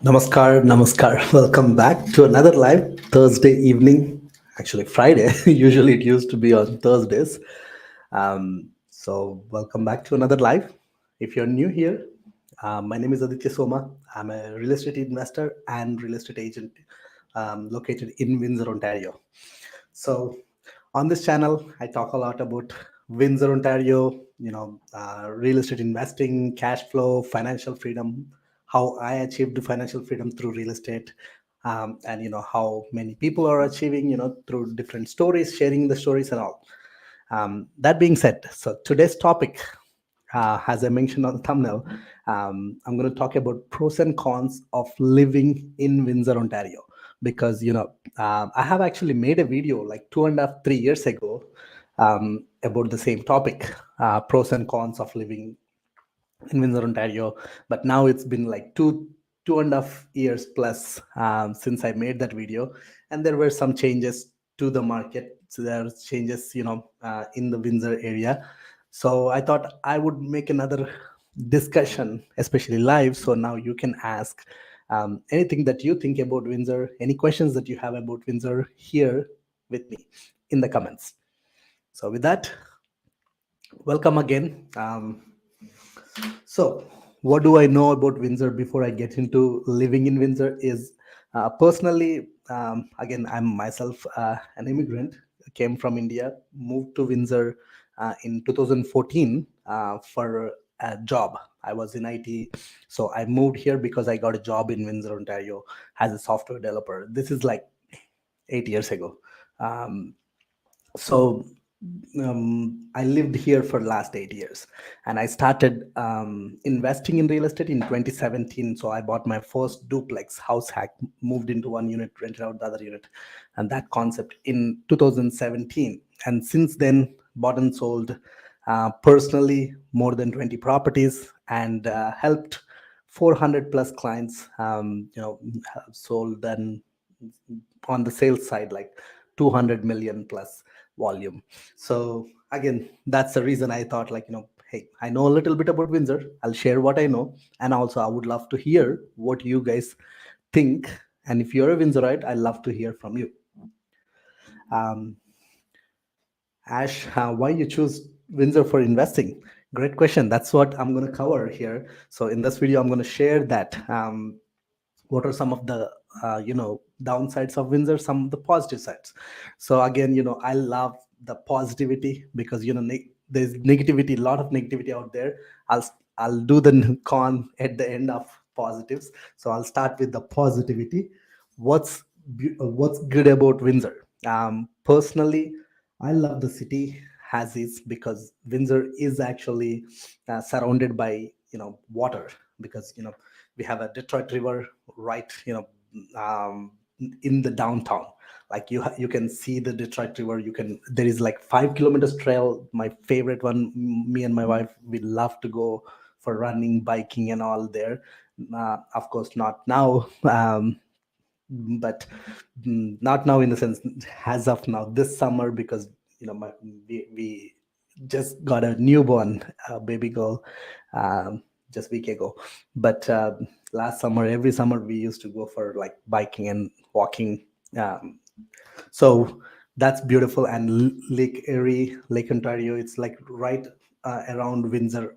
Namaskar, namaskar. Welcome back to another live Thursday evening. Actually, Friday. Usually it used to be on Thursdays. So, welcome back to another live. If you're new here, my name is Aditya Soma. I'm a real estate investor and real estate agent located in Windsor, Ontario. So, on this channel, I talk a lot about Windsor, Ontario, real estate investing, cash flow, financial freedom, how I achieved financial freedom through real estate, and how many people are achieving, through different stories, sharing the stories and all. That being said, so today's topic, as I mentioned on the thumbnail, I'm going to talk about pros and cons of living in Windsor, Ontario. Because I have actually made a video like 2.5, 3 years ago about the same topic, pros and cons of living in Windsor, Ontario. But now it's been like 2.5 years plus since I made that video, and there were some changes to the market. So there are changes, in the Windsor area. So I thought I would make another discussion, especially live. So now you can ask anything that you think about Windsor, any questions that you have about Windsor here with me in the comments. So with that, welcome again. So, what do I know about Windsor before I get into living in Windsor? Is personally, again, I'm myself an immigrant, came from India, moved to Windsor in 2014 for a job. I was in IT, so I moved here because I got a job in Windsor, Ontario, as a software developer. This is like 8 years ago. Um, so I lived here for the last 8 years, and I started investing in real estate in 2017. So I bought my first duplex house hack, moved into one unit, rented out the other unit, and that concept in 2017. And since then, bought and sold personally more than 20 properties, and helped 400 plus clients. Sold then on the sales side like 200 million plus volume. So again, that's the reason I thought, like, hey, I know a little bit about Windsor, I'll share what I know, and also I would love to hear what you guys think. And if you're a Windsorite, I love to hear from you. um, Ash, why you choose Windsor for investing? Great question. That's what I'm going to cover here. So in this video, I'm going to share that what are some of the downsides of Windsor, some of the positive sides. So again, I love the positivity, because there's negativity, a lot of negativity out there. I'll do the con at the end of positives. So I'll start with the positivity. What's good about Windsor? Personally, I love the city as is, because Windsor is actually surrounded by water, because we have a Detroit River right in the downtown. Like you can see the Detroit River. There is like 5 kilometers trail. My favorite one. Me and my wife, we love to go for running, biking, and all there. Of course, not now. But not now in the sense as of now this summer, because we just got a newborn baby girl just week ago. But last summer, every summer we used to go for like biking and walking. So that's beautiful. And Lake Erie, Lake Ontario, it's like right around Windsor,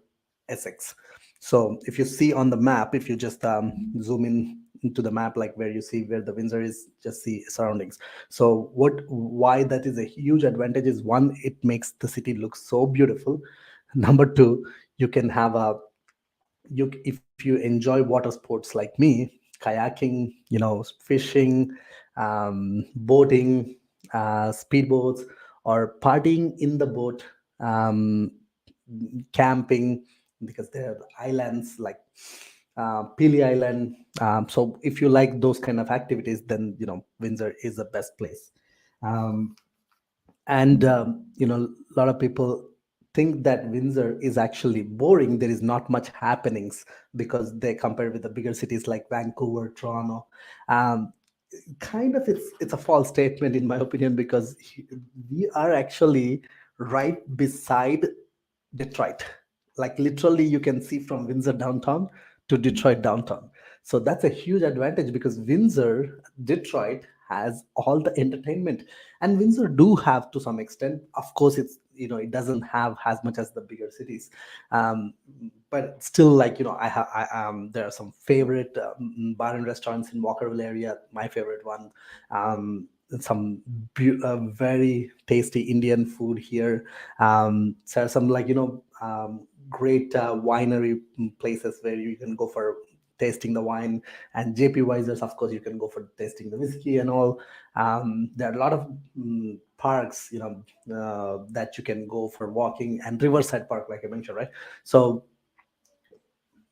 Essex. So if you see on the map, if you just zoom in into the map, like where you see where the Windsor is, just see surroundings. So why that is a huge advantage is, one, it makes the city look so beautiful. Number two, you can have a if you enjoy water sports like me, kayaking, fishing, boating, speedboats, or partying in the boat, um, camping, because there are islands like Pili Island. So if you like those kind of activities, then Windsor is the best place. Um, and a lot of people think that Windsor is actually boring. There is not much happenings, because they compare with the bigger cities like Vancouver, Toronto. um, Kind of, it's a false statement in my opinion, because we are actually right beside Detroit. Like literally you can see from Windsor downtown to Detroit downtown. So that's a huge advantage because Windsor, Detroit has all the entertainment, and Windsor do have to some extent. Of course, it's it doesn't have as much as the bigger cities, um, but still, like there are some favorite bar and restaurants in Walkerville area. My favorite one, some very tasty Indian food here. So some great winery places where you can go for tasting the wine, and JP Weisers, of course, you can go for tasting the whiskey and all. There are a lot of parks, that you can go for walking, and Riverside Park, like I mentioned, right? So,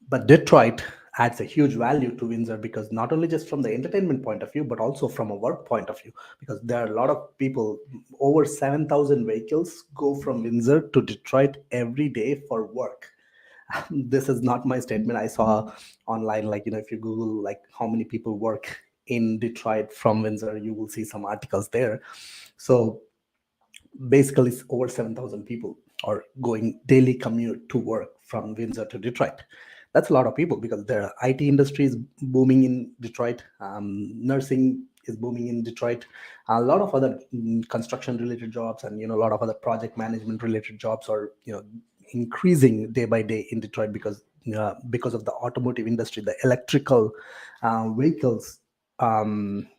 but Detroit adds a huge value to Windsor because not only just from the entertainment point of view, but also from a work point of view, because there are a lot of people, over 7,000 vehicles go from Windsor to Detroit every day for work. This is not my statement. I saw online, like if you Google like how many people work in Detroit from Windsor, you will see some articles there. So basically it's over 7,000 people are going daily commute to work from Windsor to Detroit. That's a lot of people because the IT industry is booming in Detroit. Nursing is booming in Detroit. A lot of other construction related jobs, and a lot of other project management related jobs are increasing day by day in Detroit because of the automotive industry. The electrical vehicles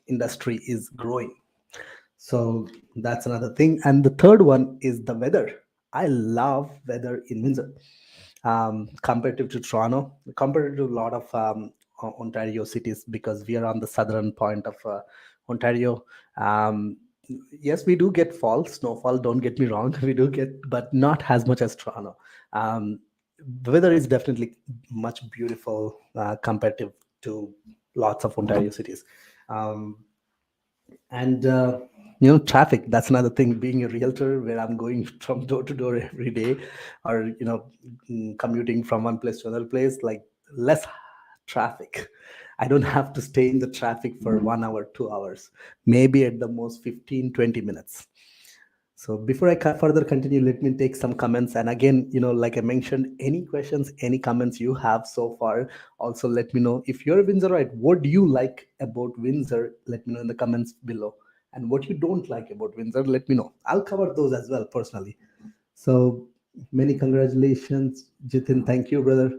industry is growing. So that's another thing. And the third one is the weather. I love weather in Windsor. Comparative to Toronto, compared to a lot of Ontario cities, because we are on the southern point of Ontario. Um, yes, we do get fall, snowfall. Don't get me wrong, we do get, but not as much as Toronto. Um, the weather is definitely much beautiful comparative to lots of Ontario cities. Um, and traffic, that's another thing. Being a realtor, where I'm going from door to door every day, or commuting from one place to another place, like less traffic. I don't have to stay in the traffic for 1 hour, 2 hours, maybe at the most 15-20 minutes. So before I further continue, let me take some comments. And again, like I mentioned, any questions, any comments you have so far, also let me know. If you're a Windsorite, what do you like about Windsor? Let me know in the comments below. And what you don't like about Windsor, let me know. I'll cover those as well personally. So many congratulations, Jitin. Thank you, brother.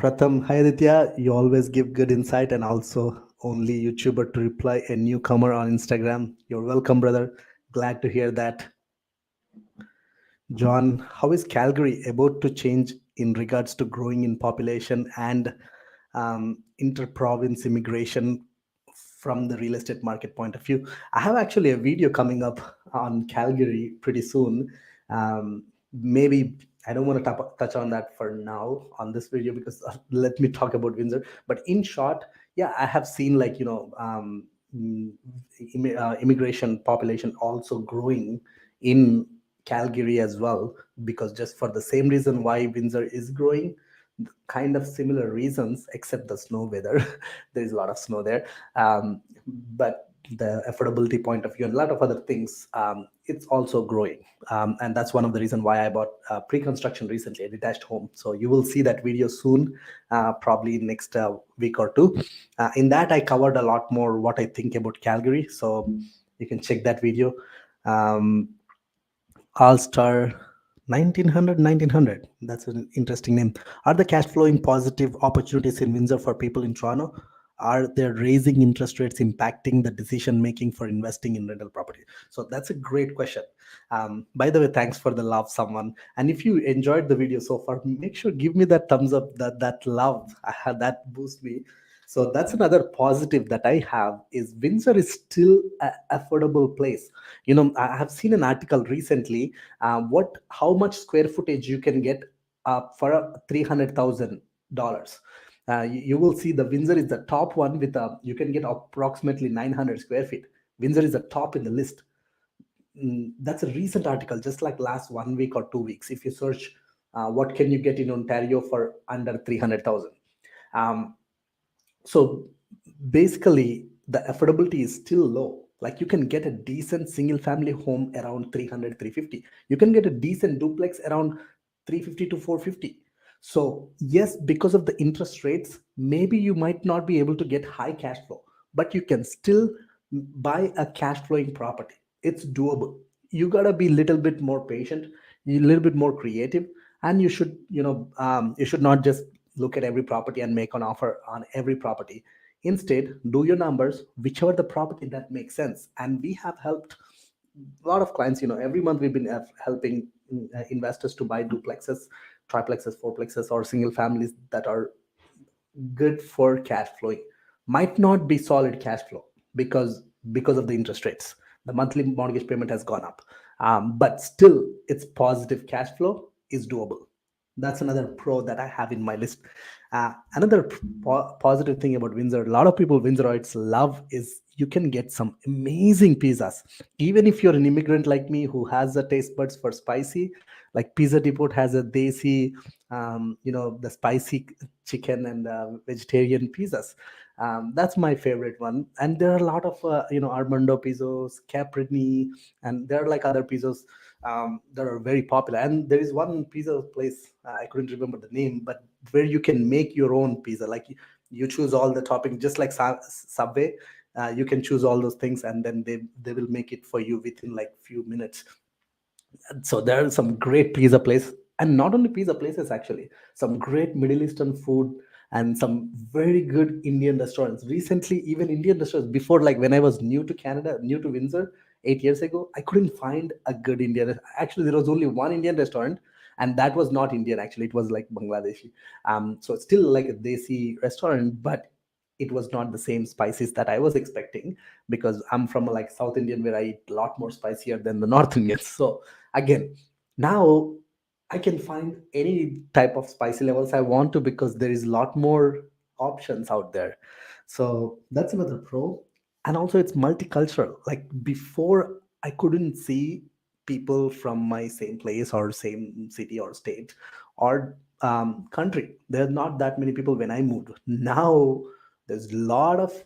Pratham, hi Aditya. You always give good insight, and also only YouTuber to reply a newcomer on Instagram. You're welcome, brother. Glad to hear that. John, how is Calgary about to change in regards to growing in population and inter-province immigration from the real estate market point of view? I have actually a video coming up on Calgary pretty soon. Maybe I don't want to touch on that for now on this video, because let me talk about Windsor. But in short, yeah, I have seen like immigration population also growing in Calgary as well, because just for the same reason why Windsor is growing, kind of similar reasons, except the snow weather. There is a lot of snow there, but the affordability point of view and a lot of other things, it's also growing, and that's one of the reasons why I bought pre-construction recently, a detached home. So you will see that video soon, probably next week or two. In that, I covered a lot more what I think about Calgary, so you can check that video. um, All Star 1900. That's an interesting name. Are the cash flowing positive opportunities in Windsor for people in Toronto? Are there raising interest rates impacting the decision making for investing in rental property? So that's a great question. By the way, thanks for the love, someone. And if you enjoyed the video so far, make sure give me that thumbs up. That love, that boosts me. So that's another positive that I have, is Windsor is still an affordable place. I have seen an article recently, what how much square footage you can get for $300,000. You will see the Windsor is the top one with you can get approximately 900 square feet. Windsor is the top in the list. That's a recent article, just like last 1 week or 2 weeks. If you search, what can you get in Ontario for under 300,000? Um, so basically, the affordability is still low. Like you can get a decent single family home around 300, 350. You can get a decent duplex around 350 to 450. So, yes, because of the interest rates, maybe you might not be able to get high cash flow, but you can still buy a cash flowing property. It's doable. You gotta be a little bit more patient, a little bit more creative, and you should, you should not just look at every property and make an offer on every property. Instead, do your numbers, whichever the property that makes sense. And we have helped a lot of clients. Every month we've been helping investors to buy duplexes, triplexes, fourplexes, or single families that are good for cash flowing. Might not be solid cash flow because of the interest rates. The monthly mortgage payment has gone up, but still it's positive cash flow is doable. That's another pro that I have in my list. Another positive thing about Windsor, a lot of people Windsorites love, is you can get some amazing pizzas. Even if you're an immigrant like me who has a taste buds for spicy, like Pizza Depot has a desi, the spicy chicken and vegetarian pizzas. That's my favorite one. And there are a lot of, Armando pizzas, Caprini, and there are like other pizzas that are very popular. And there is one pizza place, I couldn't remember the name, but where you can make your own pizza. Like you choose all the toppings, just like Subway. You can choose all those things, and then they will make it for you within like few minutes. So there are some great pizza places, and not only pizza places, actually some great Middle Eastern food and some very good Indian restaurants. Recently, even Indian restaurants, before, like when I was new to Canada, new to Windsor 8 years ago, I couldn't find a good Indian. Actually, there was only one Indian restaurant, and that was not Indian. Actually, it was like Bangladeshi. So it's still like a desi restaurant, but it was not the same spices that I was expecting, because I'm from like South Indian, where I eat a lot more spicier than the North Indians. So again, now I can find any type of spicy levels I want to, because there is a lot more options out there. So that's another pro. And also it's multicultural. Like before, I couldn't see people from my same place or same city or state or country. There are not that many people when I moved. Now there's a lot of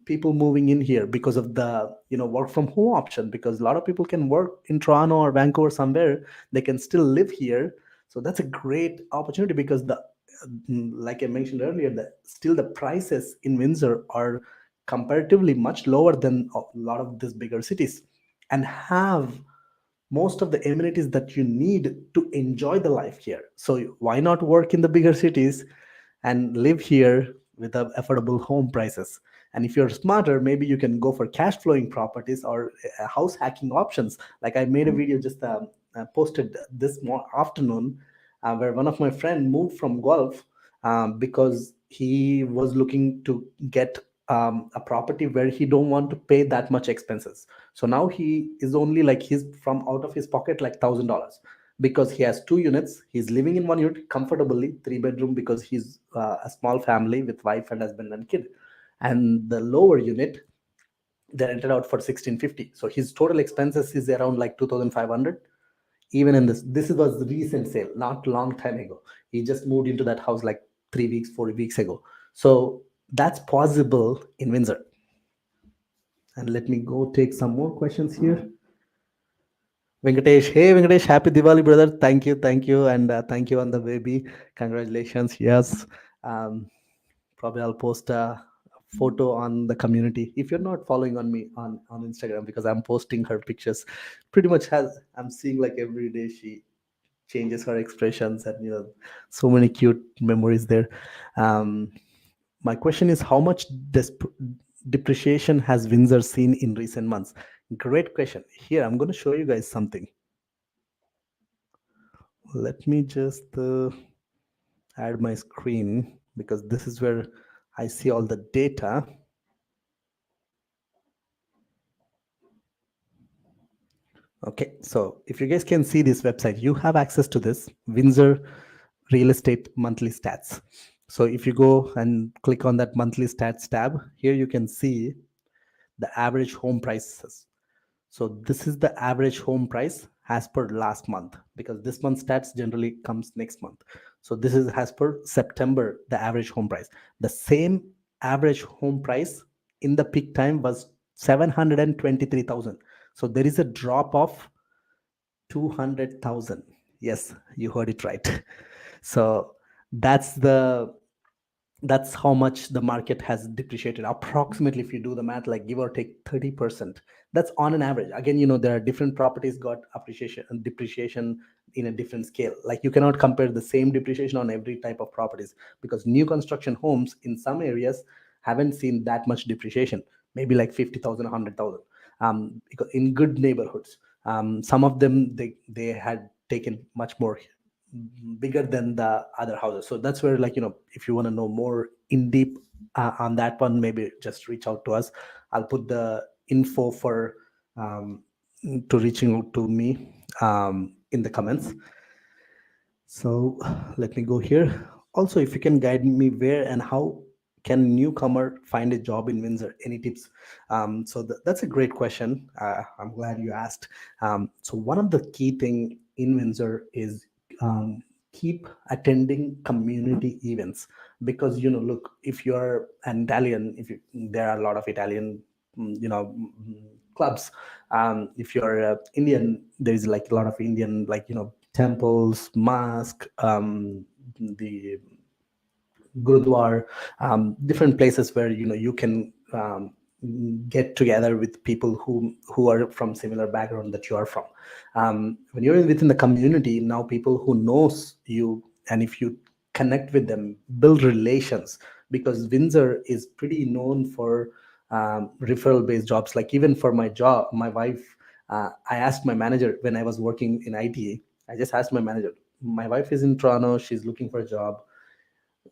people moving in here because of the work from home option, because a lot of people can work in Toronto or Vancouver somewhere, they can still live here. So that's a great opportunity, because the like I mentioned earlier, that still the prices in Windsor are comparatively much lower than a lot of these bigger cities, and have most of the amenities that you need to enjoy the life here. So why not work in the bigger cities and live here with the affordable home prices? And if you're smarter, maybe you can go for cash flowing properties or house hacking options. Like I made a video just posted this afternoon, where one of my friend moved from Guelph, because he was looking to get a property where he don't want to pay that much expenses. So now he is only like, he's from out of his pocket like $1,000, because he has 2 units. He's living in one unit comfortably, 3 bedroom, because he's a small family with wife and husband and kid. And the lower unit, they rented out for 1650. So his total expenses is around like 2500. Even in this was the recent sale, not long time ago. He just moved into that house like 3 weeks, 4 weeks ago. So that's possible in Windsor. And let me go take some more questions here. Venkatesh, hey Venkatesh, happy Diwali, brother. Thank you, and thank you on the baby. Congratulations. Yes, um, probably I'll post a photo on the community. If you're not following on me on Instagram, because I'm posting her pictures, pretty much has I'm seeing like every day she changes her expressions, and so many cute memories there. Um, my question is, how much depreciation has Windsor seen in recent months? Great question. Here, I'm going to show you guys something. Let me just add my screen, because this is where I see all the data. Okay, so if you guys can see this website, you have access to this Windsor Real Estate Monthly Stats. So if you go and click on that Monthly Stats tab, here you can see the average home prices. So this is the average home price as per last month, because this month stats generally comes next month. So this is as per September, the average home price. The same average home price in the peak time was 723,000. So there is a drop of 200,000. Yes, you heard it right. So that's the that's how much the market has depreciated approximately. If you do the math, like give or take 30%, that's on an average. Again, there are different properties got appreciation and depreciation in a different scale. Like you cannot compare the same depreciation on every type of properties, because new construction homes in some areas haven't seen that much depreciation, maybe like 50,000, 100,000. Because in good neighborhoods, some of them, they had taken much more, bigger than the other houses. So that's where, like, if you want to know more in deep on that one, maybe just reach out to us. I'll put the info for um, to reaching out to me in the comments. So let me go here. Also, if you can guide me, where and how can newcomer find a job in Windsor? Any tips? So that's a great question. I'm glad you asked. So one of the key thing in Windsor is keep attending community events, because look, if you're an Italian, if you there are a lot of Italian clubs. If you're Indian, there is like a lot of Indian, like temples, mosque, the gurudwar, different places where you can get together with people who are from similar background that you are from. When you're within the community, now people who knows you, and if you connect with them, build relations, because Windsor is pretty known for referral based jobs. Like even for my job, my wife, I asked my manager when I was working in IT. I just asked my manager, my wife is in Toronto, she's looking for a job,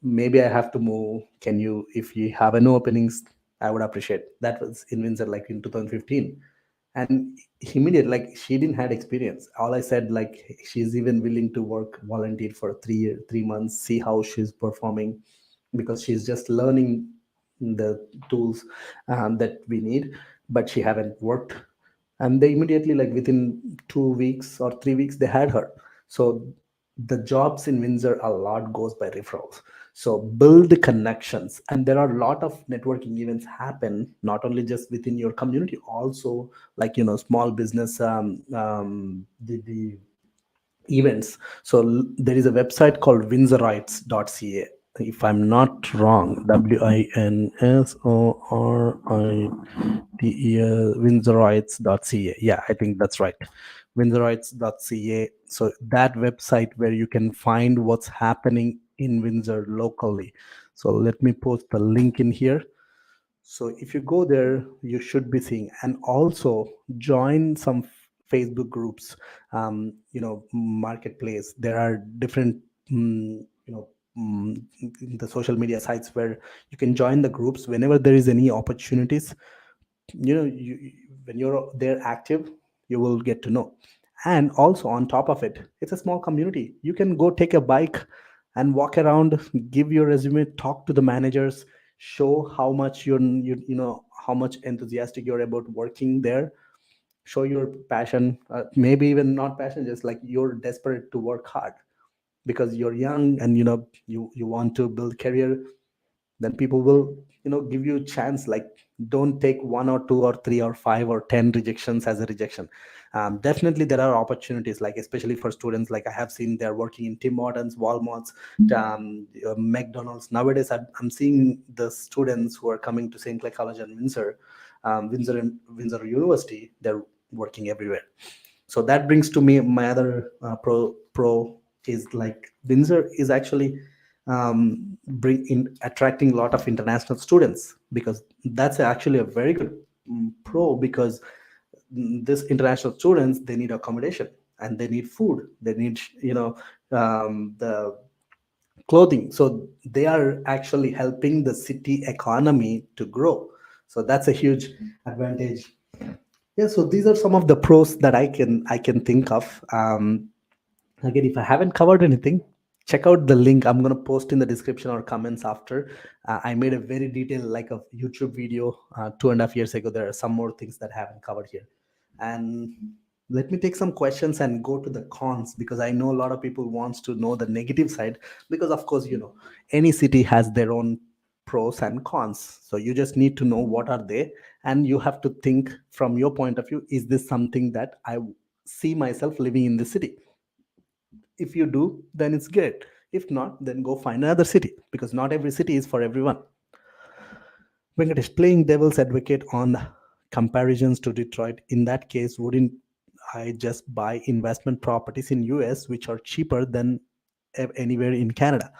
maybe I have to move. Can you, if you have any openings, I would appreciate. That was in Windsor, like in 2015. And immediate, like she didn't had experience. All I said, like she's even willing to work volunteer for 3 months, see how she's performing, because she's just learning the tools that we need, but she haven't worked. And they immediately, like within 2 weeks or 3 weeks, they had her. So the jobs in Windsor, a lot goes by referrals. So build the connections, and there are a lot of networking events happen, not only just within your community, also like small business, the events. So there is a website called windsorites.ca, if I'm not wrong. Windsorites.ca. Windsorites.ca. Yeah, I think that's right. Windsorites.ca. So that website where you can find what's happening in Windsor locally. So let me post the link in here. So if you go there, you should be seeing, and also join some Facebook groups, marketplace. There are different, the social media sites where you can join the groups whenever there is any opportunities. When you're there active, you will get to know. And also on top of it, it's a small community. You can go take a bike and walk around, give your resume, talk to the managers, show how much how much enthusiastic you're about working there, show your passion, maybe even not passion, just like you're desperate to work hard because you're young, and you want to build career. Then people will give you a chance. Like, don't take one or two or three or five or 10 rejections as a rejection. Definitely there are opportunities, like especially for students. Like I have seen they're working in Tim Hortons, Walmart's, McDonald's. Nowadays I'm seeing the students who are coming to St. Clair College and Windsor University, they're working everywhere. So that brings to me my other pro is like Windsor is actually bring in attracting a lot of international students, because that's actually a very good pro, because this international students, they need accommodation, and they need food, they need the clothing. So they are actually helping the city economy to grow. So that's a huge advantage. Yeah, so these are some of the pros that I can think of. Again, if I haven't covered anything, check out the link. I'm going to post in the description or comments after. I made a very detailed, like a YouTube video 2.5 years ago. There are some more things that I haven't covered here. And let me take some questions and go to the cons, because I know a lot of people wants to know the negative side, because of course, any city has their own pros and cons. So you just need to know what are they, and you have to think from your point of view, is this something that I see myself living in the city? If you do, then it's great. If not, then go find another city, because not every city is for everyone. Venkatesh, playing devil's advocate on comparisons to Detroit, in that case, wouldn't I just buy investment properties in US which are cheaper than anywhere in Canada?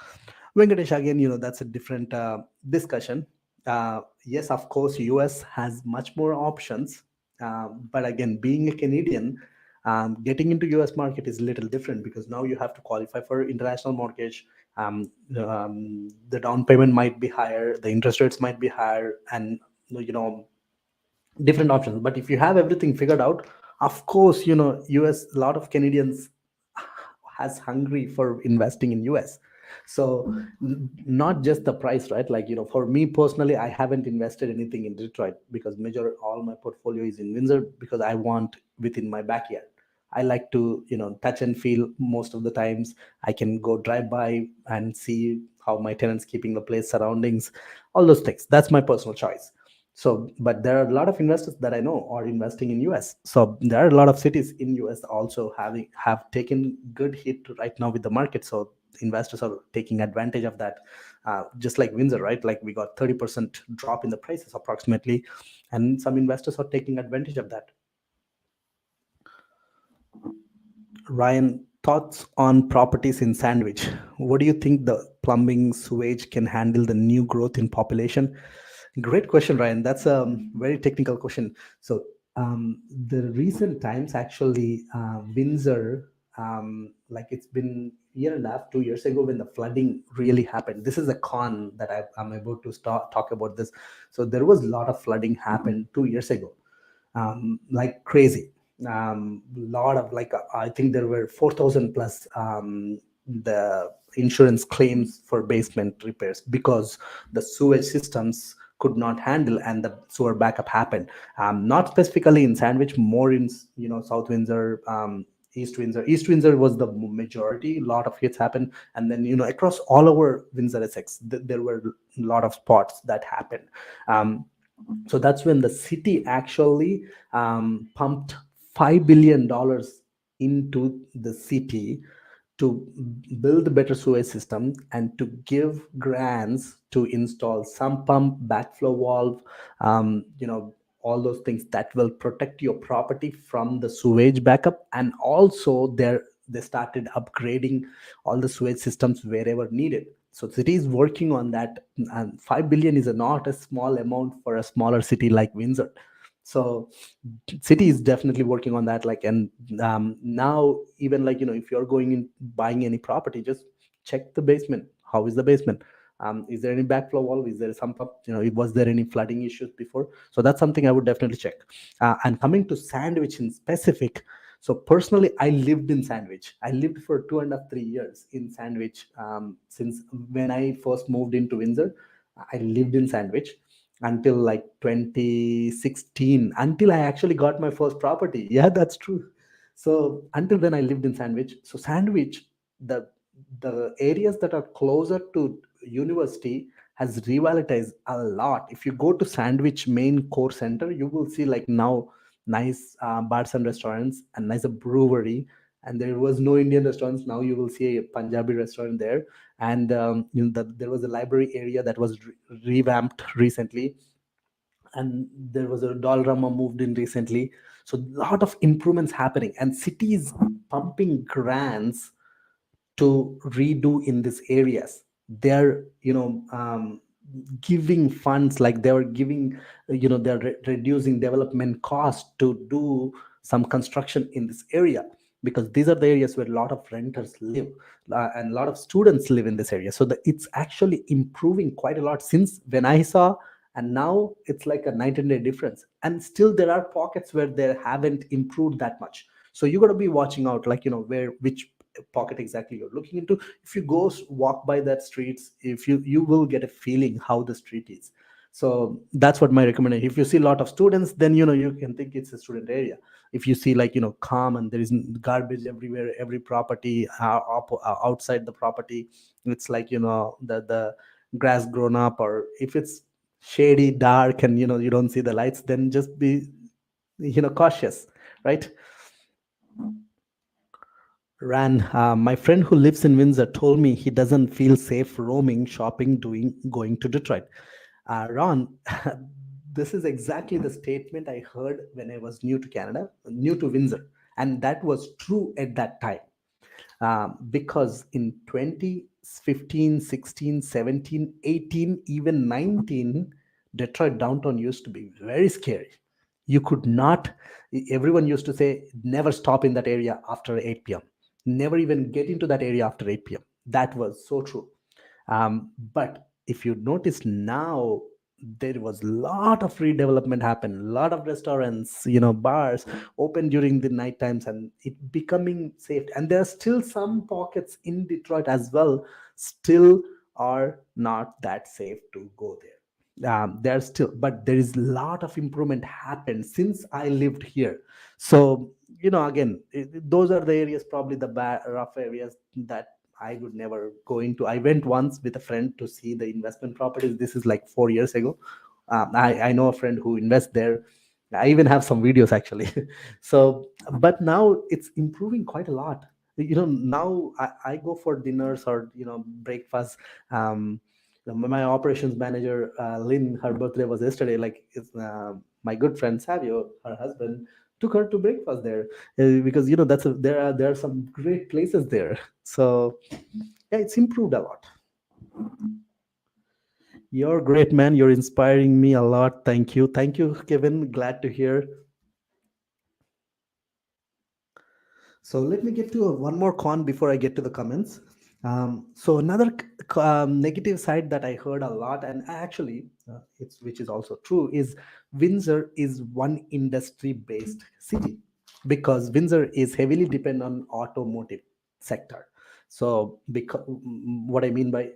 Venkatesh, again, that's a different discussion. Yes, of course, US has much more options, but again, being a Canadian, getting into US market is a little different, because now you have to qualify for international mortgage. The down payment might be higher, the interest rates might be higher, and you know different options. But if you have everything figured out, of course, US, a lot of Canadians has hungry for investing in US. So not just the price, right? Like, for me personally, I haven't invested anything in Detroit, because major all my portfolio is in Windsor, because I want within my backyard. I like to, touch and feel most of the times. I can go drive by and see how my tenants keeping the place, surroundings, all those things. That's my personal choice. So, but there are a lot of investors that I know are investing in US. So there are a lot of cities in US also have taken good hit right now with the market. So investors are taking advantage of that. Just like Windsor, right? Like, we got 30% drop in the prices approximately, and some investors are taking advantage of that. Ryan, thoughts on properties in Sandwich? What do you think the plumbing sewage can handle the new growth in population? Great question, Ryan. That's a very technical question. So, the recent times, actually, Windsor, like, it's been year and a half, 2 years ago, when the flooding really happened. This is a con that I'm about to start talk about this. So there was a lot of flooding happened 2 years ago, like crazy. Lot of, like, I think there were 4,000 plus the insurance claims for basement repairs, because the sewage systems could not handle and the sewer backup happened. Not specifically in Sandwich, more in South Windsor, East Windsor. East Windsor was the majority. A lot of hits happened, and then across all over Windsor Essex, there were a lot of spots that happened. So that's when the city actually pumped $5 billion into the city to build a better sewage system, and to give grants to install some pump, backflow valve, all those things that will protect your property from the sewage backup. And also, they started upgrading all the sewage systems wherever needed. So city is working on that, and 5 billion is not a small amount for a smaller city like Windsor. So city is definitely working on that. Like, and now, even, like, if you're going in buying any property, just check the basement. How is the basement? Is there any backflow wall? Is there some was there any flooding issues before? So that's something I would definitely check. And coming to Sandwich in specific, so personally, I lived in Sandwich. I lived for 2.5, 3 years in Sandwich. Since when I first moved into Windsor, I lived in Sandwich until like 2016, until I actually got my first property. Yeah, that's true. So until then, I lived in Sandwich. So Sandwich, the the areas that are closer to university has revitalized a lot. If you go to Sandwich main core center, you will see, like, now nice bars and restaurants, and nice brewery. And there was no Indian restaurants. Now you will see a Punjabi restaurant there. And there was a library area that was revamped recently, and there was a Dollarama moved in recently. So a lot of improvements happening, and cities pumping grants to redo in these areas. They're giving funds, like they were giving, they're reducing development cost to do some construction in this area, because these are the areas where a lot of renters live, and a lot of students live in this area. So it's actually improving quite a lot since when I saw, and now it's like a night and day difference. And still there are pockets where they haven't improved that much. So you got to be watching out, like, where which pocket exactly you're looking into. If you go walk by that streets, if you will get a feeling how the street is. So that's what my recommendation. If you see a lot of students, then you can think it's a student area. If you see, like, calm, and there is garbage everywhere, every property, outside the property, it's like, the grass grown up, or if it's shady, dark, and you don't see the lights, then just be cautious, right? Ran, my friend who lives in Windsor told me he doesn't feel safe roaming, shopping, doing going to Detroit. Ron, this is exactly the statement I heard when I was new to Canada, new to Windsor, and that was true at that time. Because in 2015, 16, 17, 18, even 19, Detroit downtown used to be very scary. You could not, everyone used to say, never stop in that area after 8 p.m., never even get into that area after 8 p.m. That was so true. But if you notice now, there was a lot of redevelopment happen, a lot of restaurants, bars open during the night times, and it becoming safe. And there are still some pockets in Detroit as well, still are not that safe to go there. There's still, but there is a lot of improvement happened since I lived here. So again, those are the areas, probably the rough areas that I would never go into. I went once with a friend to see the investment properties. This is like 4 years ago. I know a friend who invests there. I even have some videos actually. So, but now it's improving quite a lot. Now I go for dinners or breakfast. My operations manager, Lynn, her birthday was yesterday. Like, my good friend Savio, her husband, took her to breakfast there, because there are some great places there. So yeah, it's improved a lot. You're great, man. You're inspiring me a lot. Thank you, Kevin. Glad to hear. So let me get to one more con before I get to the comments. So another negative side that I heard a lot, and actually, it's which is also true, is Windsor is one industry-based city, because Windsor is heavily dependent on automotive sector. So, because what I mean by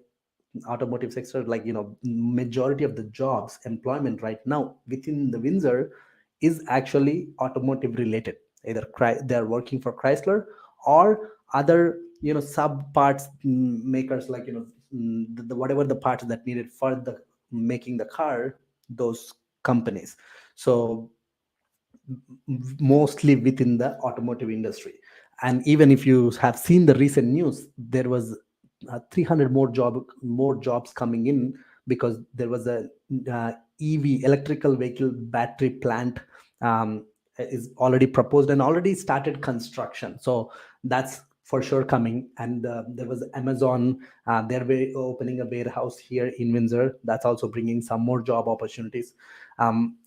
automotive sector, like majority of the jobs, employment right now within the Windsor is actually automotive related. Either they are working for Chrysler or other sub parts makers, like whatever the parts that needed for the making the car, those companies. So mostly within the automotive industry. And even if you have seen the recent news, there was 300 more jobs coming in, because there was a EV, electrical vehicle battery plant, is already proposed and already started construction. So that's for sure coming. And there was Amazon, they're opening a warehouse here in Windsor. That's also bringing some more job opportunities.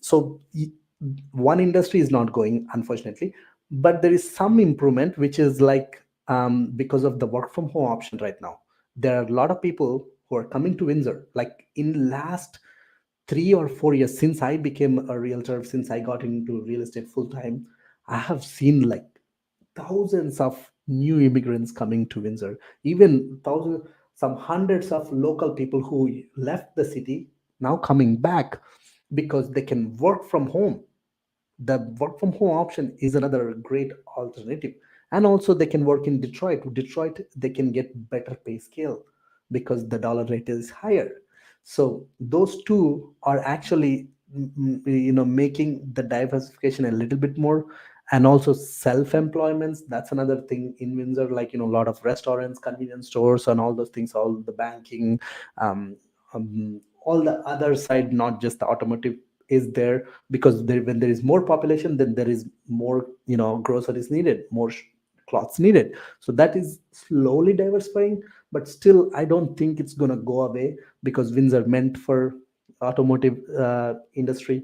So one industry is not going, unfortunately, but there is some improvement, which is like, because of the work from home option right now, there are a lot of people who are coming to Windsor. Like, in last 3 or 4 years, since I became a realtor, since I got into real estate full time, I have seen like thousands of new immigrants coming to Windsor, even thousands, some hundreds of local people who left the city now coming back, because they can work from home. The work from home option is another great alternative. And also they can work in Detroit. They can get better pay scale, because the dollar rate is higher. So those two are actually making the diversification a little bit more. And also self-employments, that's another thing in Windsor, like a lot of restaurants, convenience stores, and all those things, all the banking, all the other side, not just the automotive, is there. Because when there is more population, then there is more groceries needed, more cloths needed. So that is slowly diversifying, but still I don't think it's going to go away, because Windsor meant for automotive industry.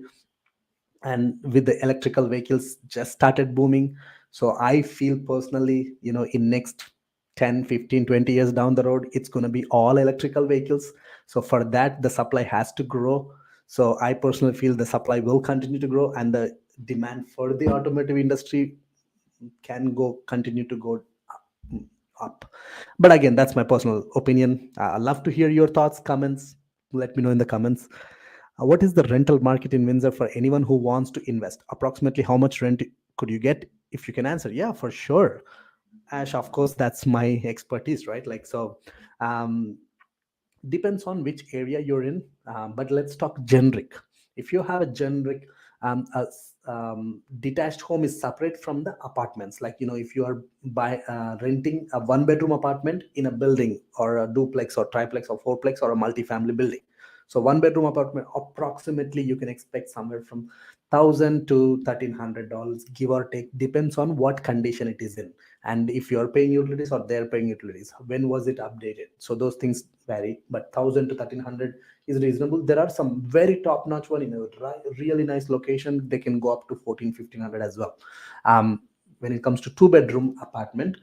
And with the electrical vehicles just started booming. So I feel personally, in next 10, 15, 20 years down the road, it's going to be all electrical vehicles. So for that, the supply has to grow. So I personally feel the supply will continue to grow, and the demand for the automotive industry can continue to go up. But again, that's my personal opinion. I'd love to hear your thoughts, comments. Let me know in the comments. What is the rental market in Windsor for anyone who wants to invest? Approximately how much rent could you get? If you can answer, yeah, for sure. Ash, of course, that's my expertise, right? Like, so depends on which area you're in. But let's talk generic. If you have a generic Detached home is separate from the apartments. Like, if you are renting a one bedroom apartment in a building, or a duplex or triplex or fourplex or a multi-family building. So one bedroom apartment, approximately you can expect somewhere from $1,000 to $1,300, give or take, depends on what condition it is in, and if you're paying utilities or they're paying utilities, when was it updated. So those things vary, but 1,000 to 1,300 is reasonable. There are some very top notch one in a really nice location, they can go up to 14, 1,500 as well. When it comes to two bedroom apartment,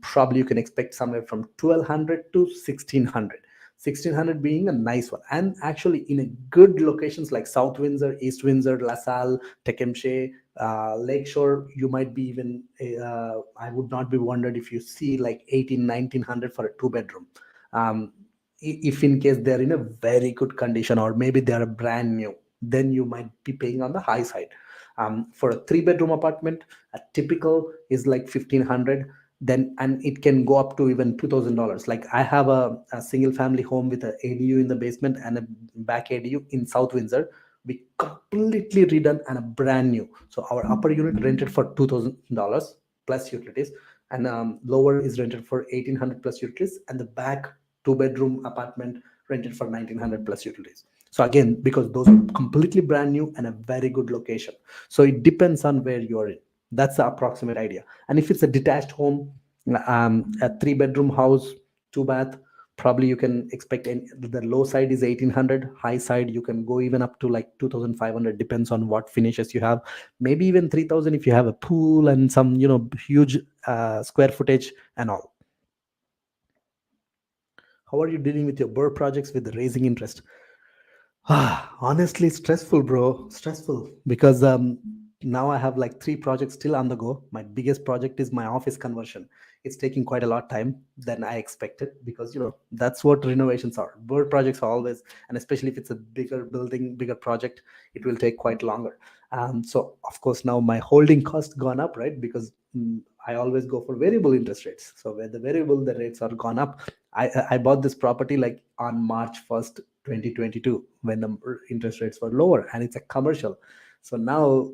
probably you can expect somewhere from 1,200 to 1,600. 1,600 being a nice one, and actually in a good locations like South Windsor, East Windsor, LaSalle, Tecumseh, Lakeshore, you might be even, I would not be wondered if you see like 18, 1,900 for a two bedroom. um, if in case they're in a very good condition, or maybe they're brand new, then you might be paying on the high side. For a three bedroom apartment, a typical is like 1,500, then, and it can go up to even $2,000. Like, I have a single family home with a ADU in the basement and a back ADU in South Windsor. We completely redone and a brand new. So our upper unit rented for $2,000 plus utilities, and lower is rented for 1,800 plus utilities, and the back two bedroom apartment rented for 1,900 plus utilities. So again, because those are completely brand new and a very good location, so it depends on where you're in. That's the approximate idea. And if it's a detached home, a three bedroom house, two bath, probably you can expect the low side is 1,800, high side you can go even up to like 2,500, depends on what finishes you have. Maybe even 3,000 if you have a pool and some huge square footage and all. How are you dealing with your bird projects with the raising interest? Honestly, stressful, bro. Stressful because now I have like three projects still on the go. My biggest project is my office conversion. It's taking quite a lot of time than I expected, because that's what renovations are. Bird projects are always, and especially if it's a bigger building, bigger project, it will take quite longer. So of course now my holding cost gone up, right? Because I always go for variable interest rates. So where the variable the rates are gone up, I bought this property like on March 1st, 2022, when the interest rates were lower, and it's a commercial. So now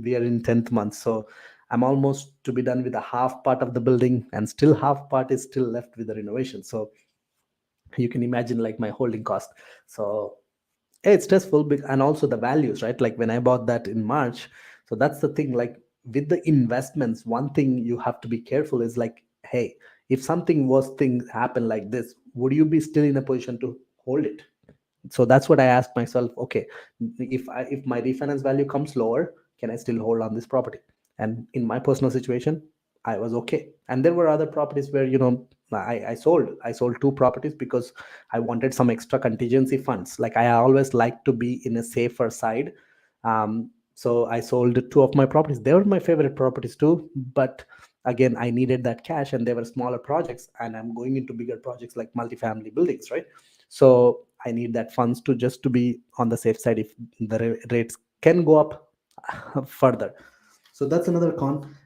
we are in 10th month. So I'm almost to be done with the half part of the building, and still half part is still left with the renovation. So you can imagine like my holding cost. So it's stressful, and also the values, right? Like when I bought that in March. So that's the thing, like with the investments, one thing you have to be careful is like, hey, if something worse thing happen like this, would you be still in a position to hold it? So that's what I asked myself. Okay, if my refinance value comes lower, can I still hold on this property? And in my personal situation, I was okay. And there were other properties where I sold two properties because I wanted some extra contingency funds. Like, I always like to be in a safer side. So I sold two of my properties. They were my favorite properties too, but again, I needed that cash, and they were smaller projects, and I'm going into bigger projects like multifamily buildings, right? So I need that funds to just to be on the safe side if the rates can go up further. So that's another con.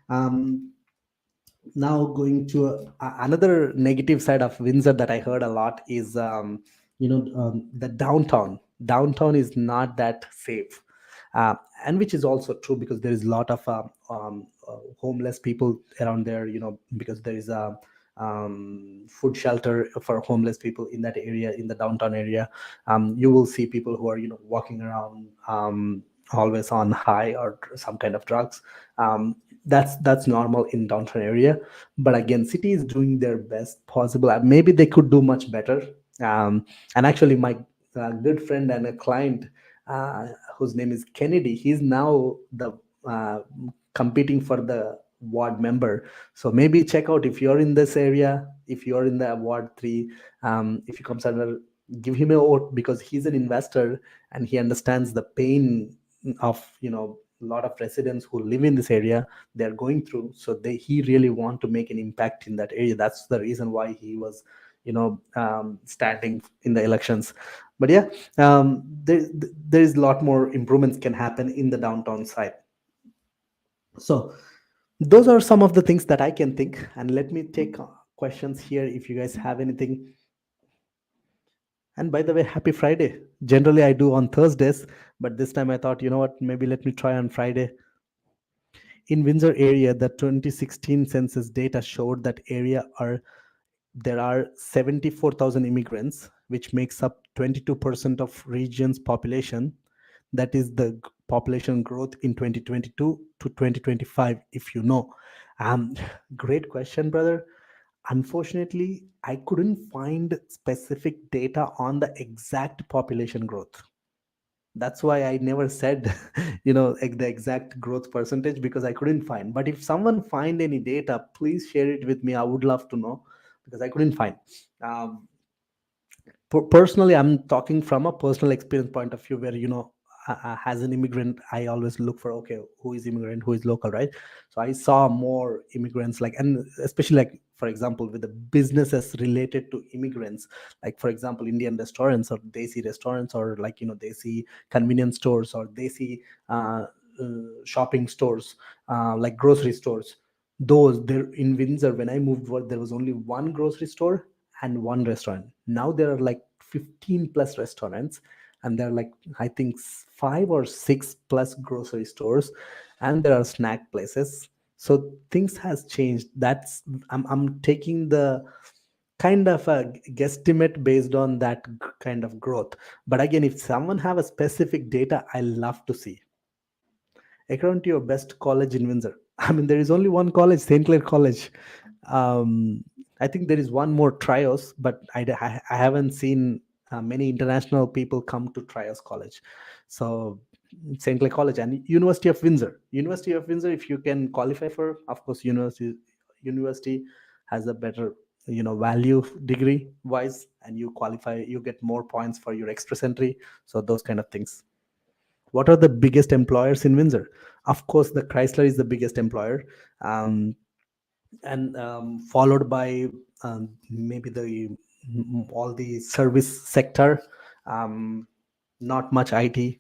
Now going to another negative side of Windsor that I heard a lot is the downtown. Downtown is not that safe, uh, and which is also true, because there is a lot of homeless people around there. Because there is a food shelter for homeless people in that area, in the downtown area. You will see people who are walking around, always on high or some kind of drugs. That's normal in downtown area. But again, city is doing their best possible. Maybe they could do much better. And actually, my good friend and a client, uh, whose name is Kennedy, he's now the uh, competing for the ward member. So maybe check out, if you're in this area, if you're in the ward 3, if he comes under, give him a vote, because he's an investor and he understands the pain of a lot of residents who live in this area, they're going through. So he really want to make an impact in that area. That's the reason why he was standing in the elections. But yeah, there is a lot more improvements can happen in the downtown side. So those are some of the things that I can think. And let me take questions here if you guys have anything. And by the way, happy Friday. Generally I do on Thursdays, But this time I thought, you know what, maybe let me try on Friday. In Windsor area, the 2016 census data showed that area are there are 74,000 immigrants, which makes up 22% of region's population. That is the population growth in 2022 to 2025, if you know. Um, Great question, brother. Unfortunately, I couldn't find specific data on the exact population growth. That's why I never said the exact growth percentage, because I couldn't find. But if someone find any data, please share it with me. I would love to know, because I couldn't find. um, Personally, I'm talking from a personal experience point of view, where as an immigrant, I always look for, okay, who is immigrant, who is local, right? So I saw more immigrants, like, and especially, like, for example, with the businesses related to immigrants, like, for example, Indian restaurants or desi restaurants, or, like, desi convenience stores, or desi uh, shopping stores, like grocery stores. Those there in Windsor, when I moved, there was only one grocery store and one restaurant. Now there are like 15 plus restaurants, and there are, like, I think, five or six plus grocery stores, and there are snack places. So things has changed. I'm taking the kind of a guesstimate based on that kind of growth. But again, if someone have a specific data, I love to see. According to your best college in Windsor. I mean, there is only one college, St. Clair College. Um, I think there is one more Trios, but I haven't seen many international people come to Trios College. So St. Clair College and University of Windsor. University of Windsor, if you can qualify for, of course, university has a better value degree wise, and you qualify, you get more points for your express entry. So those kind of things. What are the biggest employers in Windsor? Of course, the Chrysler is the biggest employer, and followed by maybe all the service sector, um, not much IT.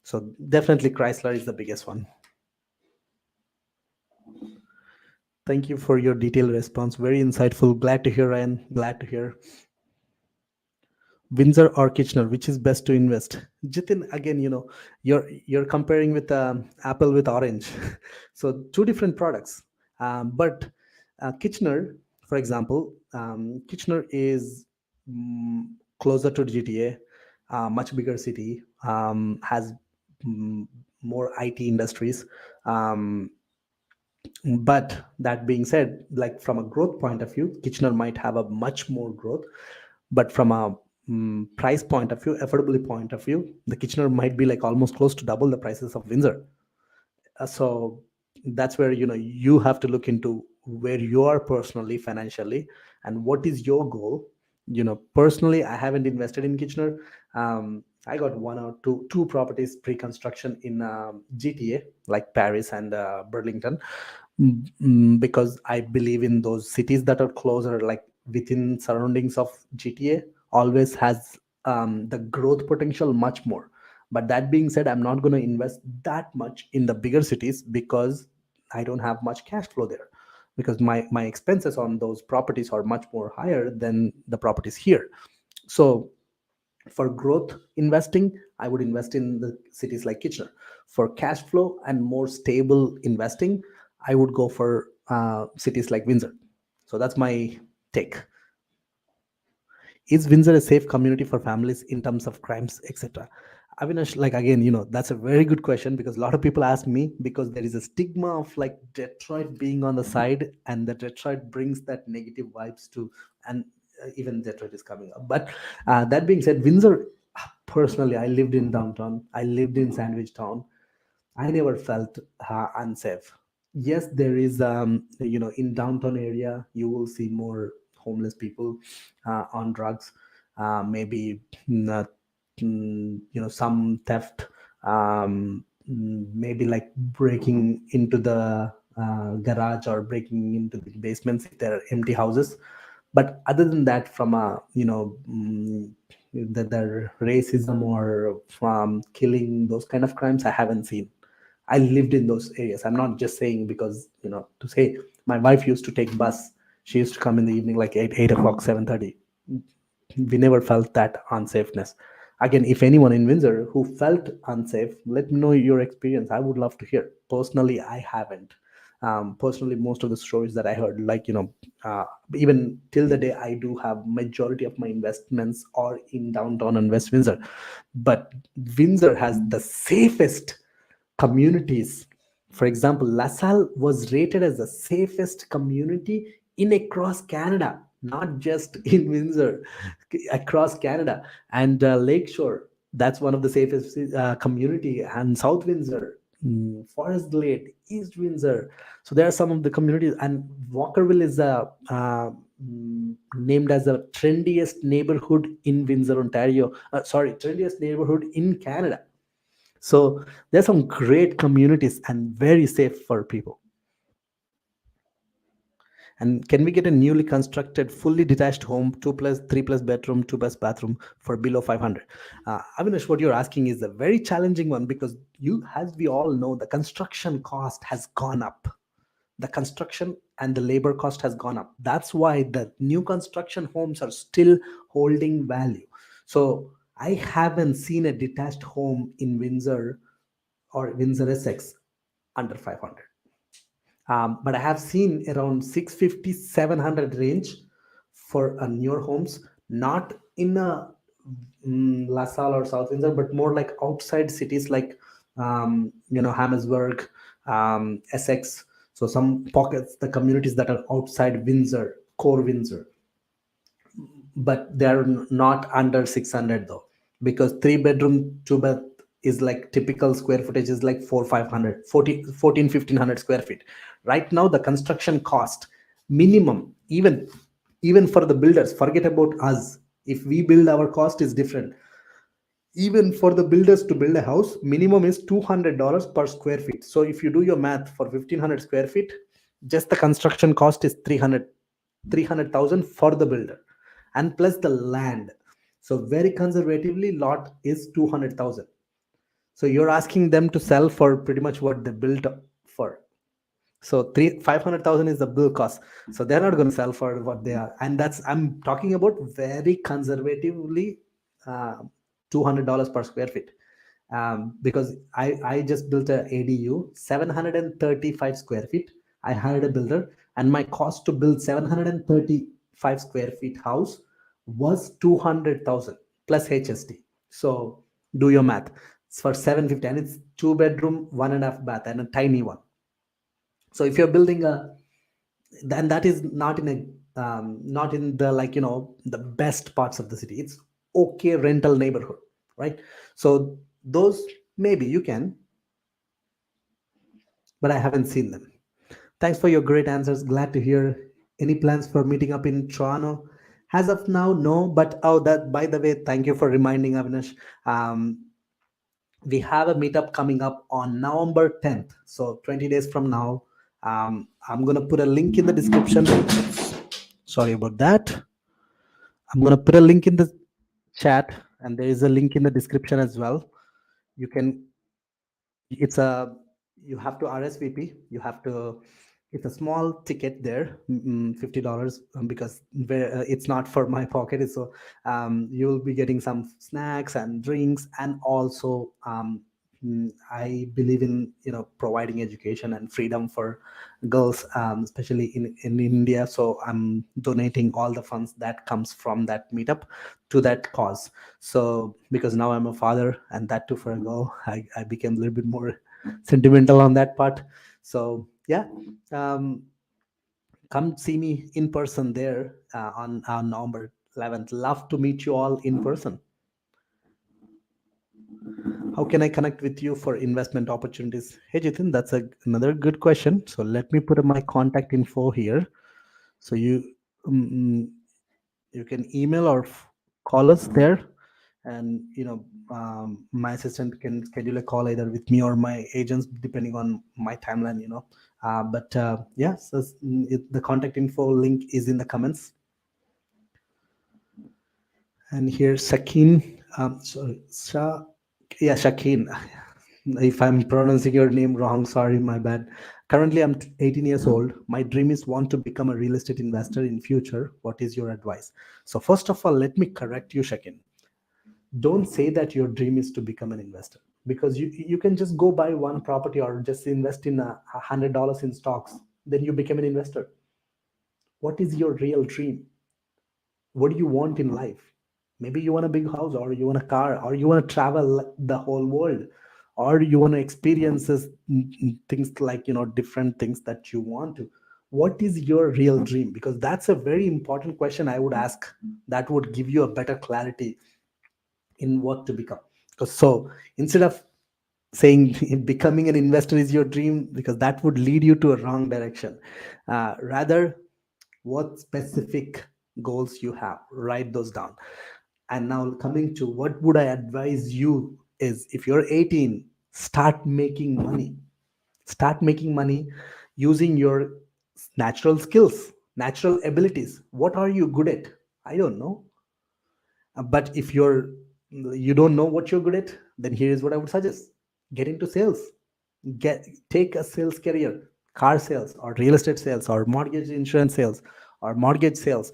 So definitely Chrysler is the biggest one. Thank you for your detailed response. Very insightful. Glad to hear, Ryan. Glad to hear. Windsor or Kitchener, which is best to invest? Jitin, again, you're comparing with Apple with Orange, so two different products. But Kitchener, for example, Kitchener is closer to GTA, much bigger city, has mm, more IT industries. Um, but that being said, like, from a growth point of view, Kitchener might have a much more growth, but from a price point of view, affordability point of view, the Kitchener might be like almost close to double the prices of Windsor. So that's where you have to look into where you are personally, financially, and what is your goal. Personally, I haven't invested in Kitchener. I got one or two properties pre-construction in GTA, like Paris and Burlington. Because I believe in those cities that are closer, like within surroundings of GTA, always has the growth potential much more. But that being said, I'm not going to invest that much in the bigger cities, because I don't have much cash flow there, because my expenses on those properties are much more higher than the properties here. So for growth investing, I would invest in the cities like Kitchener. For cash flow and more stable investing, I would go for cities like Windsor. So that's my take. Is Windsor a safe community for families in terms of crimes, etc.? Avinash, like, again, that's a very good question, because a lot of people ask me, because there is a stigma of, like, Detroit being on the side, and that Detroit brings that negative vibes to, and even Detroit is coming up. But that being said, Windsor, personally, I lived in downtown, I lived in Sandwich Town. I never felt unsafe. Yes, there is, in downtown area, you will see more homeless people on drugs, maybe not, some theft, maybe like breaking into the garage, or breaking into the basements if there are empty houses. But other than that, from a, the racism or from killing, those kind of crimes, I haven't seen. I lived in those areas. I'm not just saying because, to say. My wife used to take bus. She used to come in the evening, like 8 o'clock, 7:30. We never felt that unsafeness. Again, if anyone in Windsor who felt unsafe, let me know your experience. I would love to hear. Personally, I haven't. Personally, most of the stories that I heard, like, even till the day, I do have majority of my investments are in downtown and West Windsor. But Windsor has the safest communities. For example, LaSalle was rated as the safest community in across Canada, not just in Windsor, across Canada. And Lakeshore, that's one of the safest community, and South Windsor, Forest Glade, East Windsor. So there are some of the communities, and Walkerville is named as the trendiest neighborhood in Windsor, Ontario. Sorry, trendiest neighborhood in Canada. So there's some great communities and very safe for people. And can we get a newly constructed, fully detached home, 2+, 3+ bedroom, 2+ bathroom for below 500? Avinash, what you're asking is a very challenging one, because as we all know, the construction cost has gone up. The construction and the labor cost has gone up. That's why the new construction homes are still holding value. So I haven't seen a detached home in Windsor or Windsor Essex under 500. But I have seen around 650, 700 range for newer homes, not in a LaSalle or South Windsor, but more like outside cities like, Hammersburg, Essex. So some pockets, the communities that are outside Windsor, core Windsor, but they're not under 600 though, because 3 bedroom 2 bath is like typical square footage is like 4 500 40 14 1500 square feet. Right now the construction cost minimum, even for the builders, forget about us, if we build, our cost is different. Even for the builders to build a house, minimum is $200 per square feet. So if you do your math, for 1500 square feet, just the construction cost is 300,000 for the builder, and plus the land. So very conservatively, lot is 200,000. So you're asking them to sell for pretty much what they built for. So 500,000 is the bill cost. So they're not going to sell for what they are, and that's, I'm talking about very conservatively, uh, $200 per square feet. Because I just built a ADU 735 square feet. I hired a builder, and my cost to build 735 square feet house was 200,000 plus HST. So do your math. It's for 750, and it's 2 bedroom, 1.5 bath, and a tiny one. So if you're building and that is not in a not in the, like, the best parts of the city, it's okay rental neighborhood, right? So those, maybe you can, but I haven't seen them. Thanks for your great answers, glad to hear. Any plans for meeting up in Toronto? As of now, no, but oh, that, by the way, thank you for reminding, Avinash. We have a meetup coming up on November 10th, so 20 days from now. I'm going to put a link in the description. Sorry about that. I'm going to put a link in the chat, and there is a link in the description as well. You can, it's a, you have to RSVP. You have to, it's a small ticket there, $50, because it's not for my pocket. So you'll be getting some snacks and drinks, and also I believe in, providing education and freedom for girls, especially in India. So I'm donating all the funds that comes from that meetup to that cause. So because now I'm a father, and that too for a girl, I became a little bit more sentimental on that part. So yeah, come see me in person there, on November 11th. Love to meet you all in person. How can I connect with you for investment opportunities? Hey, Jitin, that's another good question. So let me put my contact info here. So um, you can email or call us there, and my assistant can schedule a call either with me or my agents, depending on my timeline. But yeah, so the contact info link is in the comments. And here Shakin, sorry, Shakin. If I'm pronouncing your name wrong, sorry, my bad. Currently, I'm 18 years old. My dream is want to become a real estate investor in future. What is your advice? So first of all, let me correct you, Shakin. Don't say that your dream is to become an investor, because you can just go buy one property or just invest in $100 in stocks, then you become an investor. What is your real dream? What do you want in life? Maybe you want a big house, or you want a car, or you want to travel the whole world, or you want to experiences things like, different things that you want to. What is your real dream? Because that's a very important question I would ask, that would give you a better clarity in what to become. Because so instead of saying becoming an investor is your dream, because that would lead you to a wrong direction. Rather, what specific goals you have, write those down. And now coming to what would I advise you is, if you're 18, start making money. Start making money using your natural skills, natural abilities. What are you good at? I don't know. But if you don't know what you're good at, then here is what I would suggest: get into sales. Take a sales career, car sales or real estate sales or mortgage insurance sales or mortgage sales,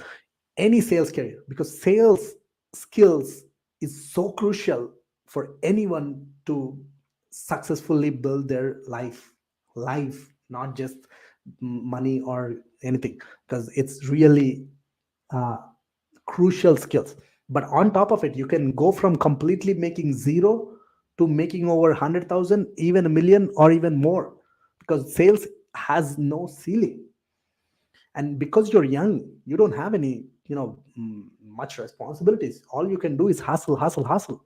any sales career, because sales skills is so crucial for anyone to successfully build their life, not just money or anything, because it's really uh, crucial skills. But on top of it, you can go from completely making zero to making over 100,000, even a million, or even more, because sales has no ceiling. And because you're young, you don't have any, much responsibilities. All you can do is hustle, hustle, hustle.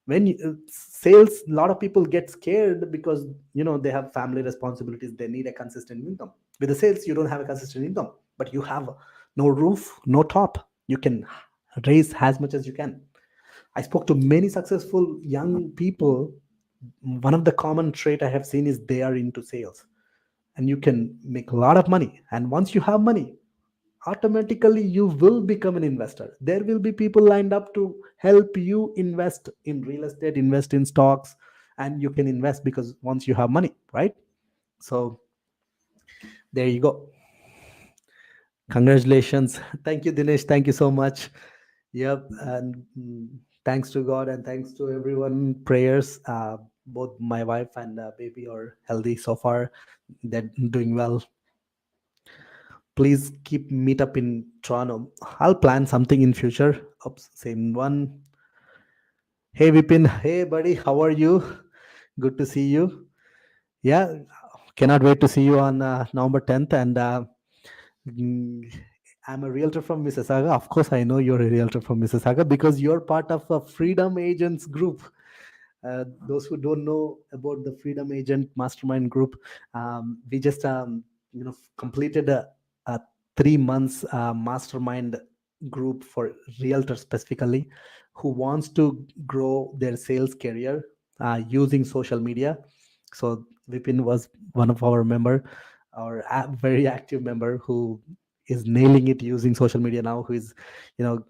When sales, a lot of people get scared because they have family responsibilities, they need a consistent income. With the sales, you don't have a consistent income, but you have no roof, no top. You can raise as much as you can. I spoke to many successful young people. One of the common trait I have seen is they are into sales, and you can make a lot of money. And once you have money, automatically you will become an investor. There will be people lined up to help you invest in real estate, invest in stocks, and you can invest because once you have money, right? So there you go. Congratulations. Thank you, Dinesh. Thank you so much. Yep. And thanks to God and thanks to everyone. Prayers. Both my wife and baby are healthy so far. They're doing well. Please keep meet up in Toronto. I'll plan something in future. Oops, same one. Hey Vipin, hey buddy, how are you? Good to see you. Yeah, cannot wait to see you on November 10th. And mm, I'm a realtor from Mississauga. Of course, I know you're a realtor from Mississauga because you're part of a Freedom Agents group. Those who don't know about the Freedom Agent Mastermind group, we just completed a 3 months mastermind group for realtors specifically who wants to grow their sales career using social media. So Vipin was one of our member, our very active member, who is nailing it using social media now, who is you know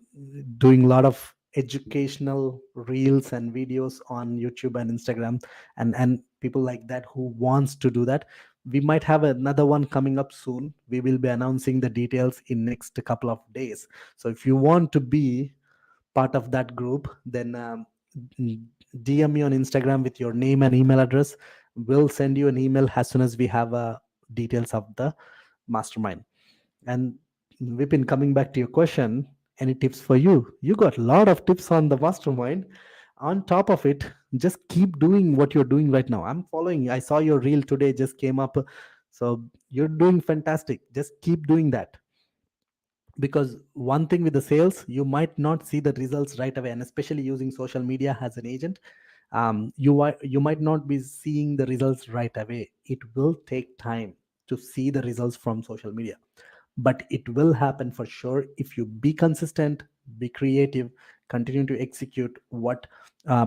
doing a lot of educational reels and videos on YouTube and Instagram, and people like that who wants to do that. We might have another one coming up soon. We will be announcing the details in next couple of days. So if you want to be part of that group, then DM me on Instagram with your name and email address. We'll send you an email as soon as we have details of the mastermind. And Vipin, coming back to your question, any tips for you? You got a lot of tips on the mastermind. On top of it, just keep doing what you're doing right now. I'm following you. I saw your reel today, just came up. So you're doing fantastic. Just keep doing that. Because one thing with the sales, you might not see the results right away, and especially using social media as an agent, you might not be seeing the results right away. It will take time to see the results from social media, but it will happen for sure if you be consistent, be creative, continue to execute what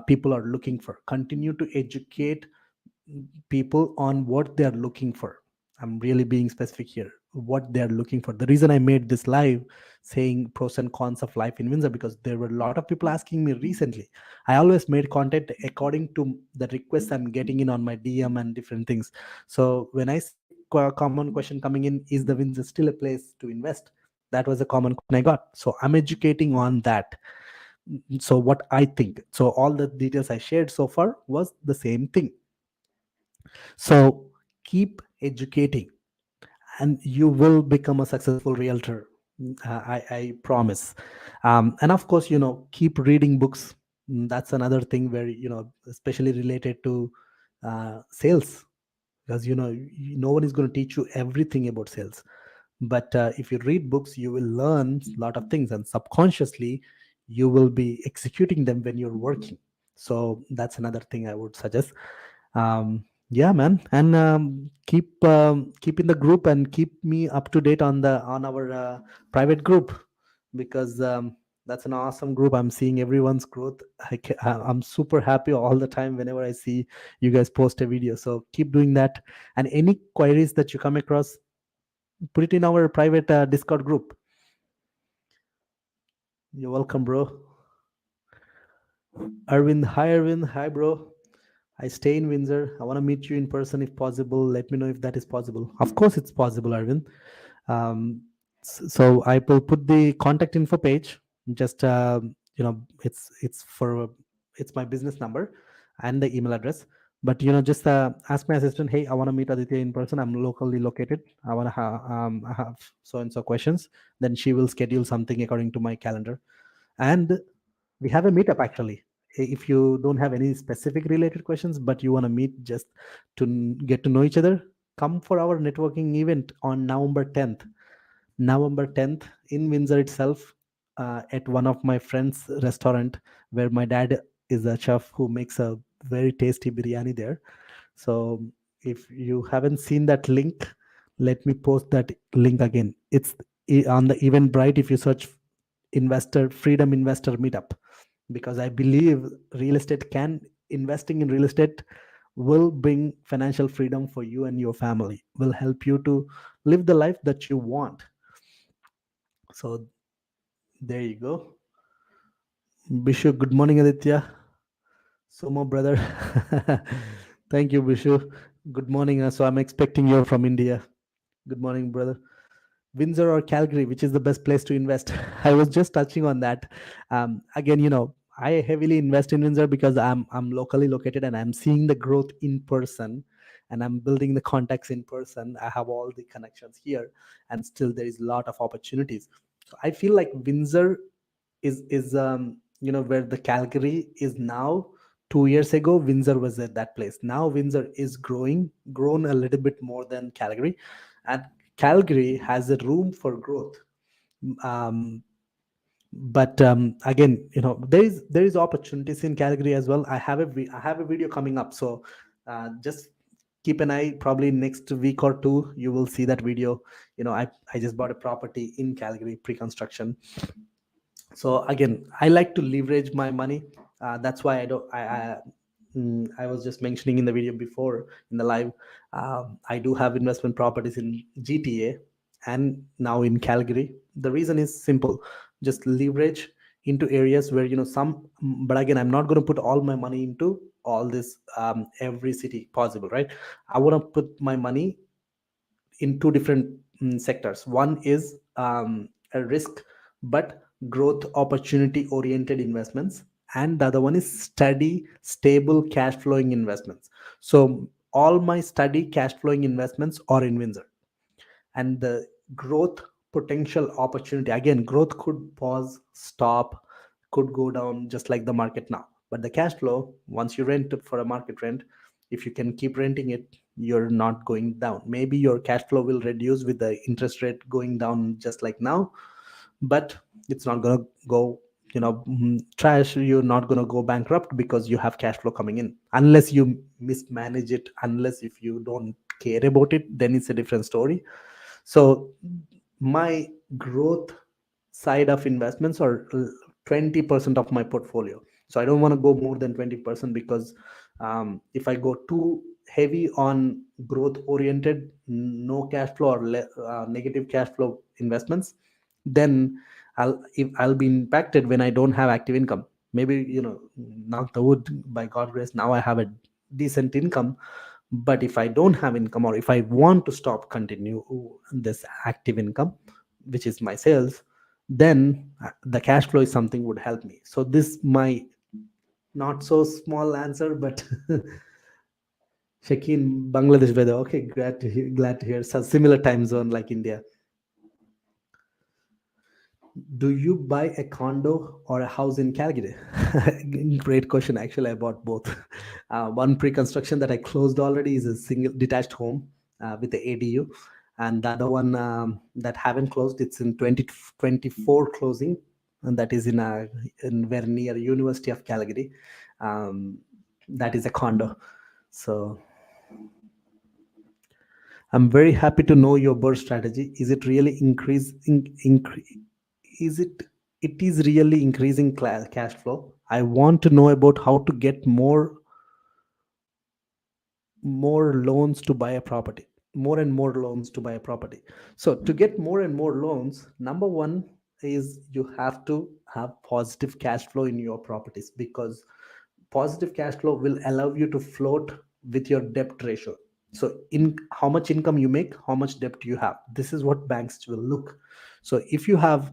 people are looking for, continue to educate people on what they are looking for. I'm really being specific here, what they are looking for. The reason I made this live saying pros and cons of life in Windsor, because there were a lot of people asking me recently. I always made content according to the requests I'm getting in on my DM and different things. So when I see a common question coming in, is the Windsor still a place to invest? That was a common question I got. So I'm educating on that. So what I think, so all the details I shared so far was the same thing. So keep educating and you will become a successful realtor. I promise. And of course, keep reading books. That's another thing where, especially related to sales, because, no one is going to teach you everything about sales. But if you read books, you will learn a lot of things, and subconsciously, you will be executing them when you're working. So that's another thing I would suggest. Yeah, man, and keep in the group and keep me up to date on our private group, because that's an awesome group. I'm seeing everyone's growth. I'm super happy all the time whenever I see you guys post a video. So keep doing that. And any queries that you come across, put it in our private Discord group. You're welcome, bro. Arvind, hi Arvind, hi bro. I stay in Windsor. I want to meet you in person if possible. Let me know if that is possible. Of course, it's possible, Arvind. So I will put the contact info page. Just it's my business number and the email address. But just ask my assistant. Hey, I want to meet Aditya in person. I'm locally located. I want to have so and so questions. Then she will schedule something according to my calendar. And we have a meetup actually. If you don't have any specific related questions, but you want to meet just to get to know each other, come for our networking event on November 10th. November 10th in Windsor itself, at one of my friend's restaurant, where my dad is a chef who makes a very tasty biryani there. So if you haven't seen that link, let me post that link again. It's on the Eventbrite. If you search investor Freedom Investor Meetup, because I believe real estate can investing in real estate will bring financial freedom for you and your family, will help you to live the life that you want. So there you go. Bishu, good morning, Aditya. Soma, brother. Thank you, Bishu. Good morning. So I'm expecting you're from India. Good morning, brother. Windsor or Calgary, which is the best place to invest? I was just touching on that. Again, I heavily invest in Windsor because I'm locally located and I'm seeing the growth in person, and I'm building the contacts in person. I have all the connections here, and still there is a lot of opportunities. So I feel like Windsor is where the Calgary is now. 2 years ago, Windsor was at that place. Now Windsor is grown a little bit more than Calgary, and Calgary has a room for growth. Um, but again, there is opportunities in Calgary as well. I have a video coming up, so just keep an eye. Probably next week or two, you will see that video. I just bought a property in Calgary, pre-construction. So again, I like to leverage my money. That's why I don't I was just mentioning in the video before in the live. I do have investment properties in GTA and now in Calgary. The reason is simple: just leverage into areas where some. But again, I'm not going to put all my money into all this, every city possible, right? I want to put my money in two different sectors. One is a risk but growth opportunity oriented investments, and the other one is steady, stable, cash flowing investments. So all my steady cash flowing investments are in Windsor, and the growth potential opportunity, again, growth could pause, stop, could go down just like the market now. But the cash flow, once you rent it for a market rent, if you can keep renting it, you're not going down. Maybe your cash flow will reduce with the interest rate going down just like now, but it's not going to go trash. You're not going to go bankrupt because you have cash flow coming in, unless you mismanage it. Unless if you don't care about it, then it's a different story. So my growth side of investments are 20% of my portfolio. So I don't want to go more than 20%, because if I go too heavy on growth oriented, no cash flow or negative cash flow investments, then I'll be impacted when I don't have active income. Maybe, knock the wood, by God grace, now I have a decent income. But if I don't have income, or if I want to stop continue this active income, which is my sales, then the cash flow is something would help me. So this my not so small answer, but Shakeen, Bangladesh weather. Okay, glad to hear. So similar time zone like India. Do you buy a condo or a house in Calgary? Great question. Actually, I bought both. One pre-construction that I closed already is a single detached home with the ADU, and the other one that haven't closed. It's in 2024 closing, and that is in very near University of Calgary. Um, that is a condo. So I'm very happy to know your birth strategy. Is it really is it is really increasing cash flow? I want to know about how to get more loans to buy a property, more and more loans to buy a property. So to get more and more loans, number one is you have to have positive cash flow in your properties, because positive cash flow will allow you to float with your debt ratio. So in how much income you make, how much debt you have, this is what banks will look. So if you have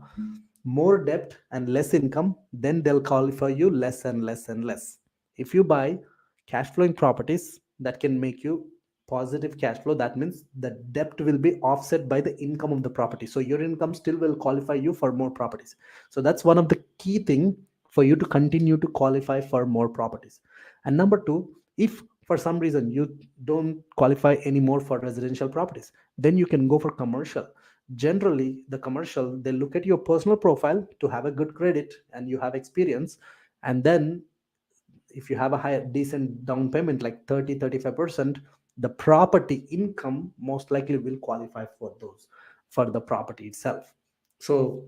more debt and less income, then they'll qualify you less and less and less. If you buy cash flowing properties that can make you positive cash flow, that means the debt will be offset by the income of the property, so your income still will qualify you for more properties. So that's one of the key thing for you to continue to qualify for more properties. And number two, if for some reason you don't qualify anymore for residential properties, then you can go for commercial. Generally the commercial, they look at your personal profile to have a good credit and you have experience, and then if you have a high decent down payment like 30-35%, the property income most likely will qualify for those, for the property itself. So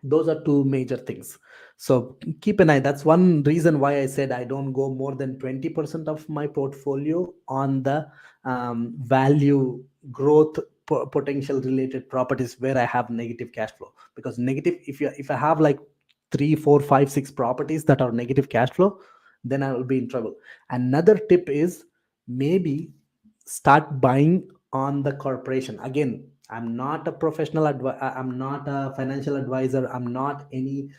those are two major things. So keep an eye. That's one reason why I said I don't go more than 20% of my portfolio on the value growth potential related properties where I have negative cash flow. Because negative, if I have like 3, 4, 5, 6 properties that are negative cash flow, then I will be in trouble. Another tip is maybe start buying on the corporation. Again, I'm not a I'm not a financial advisor, I'm not any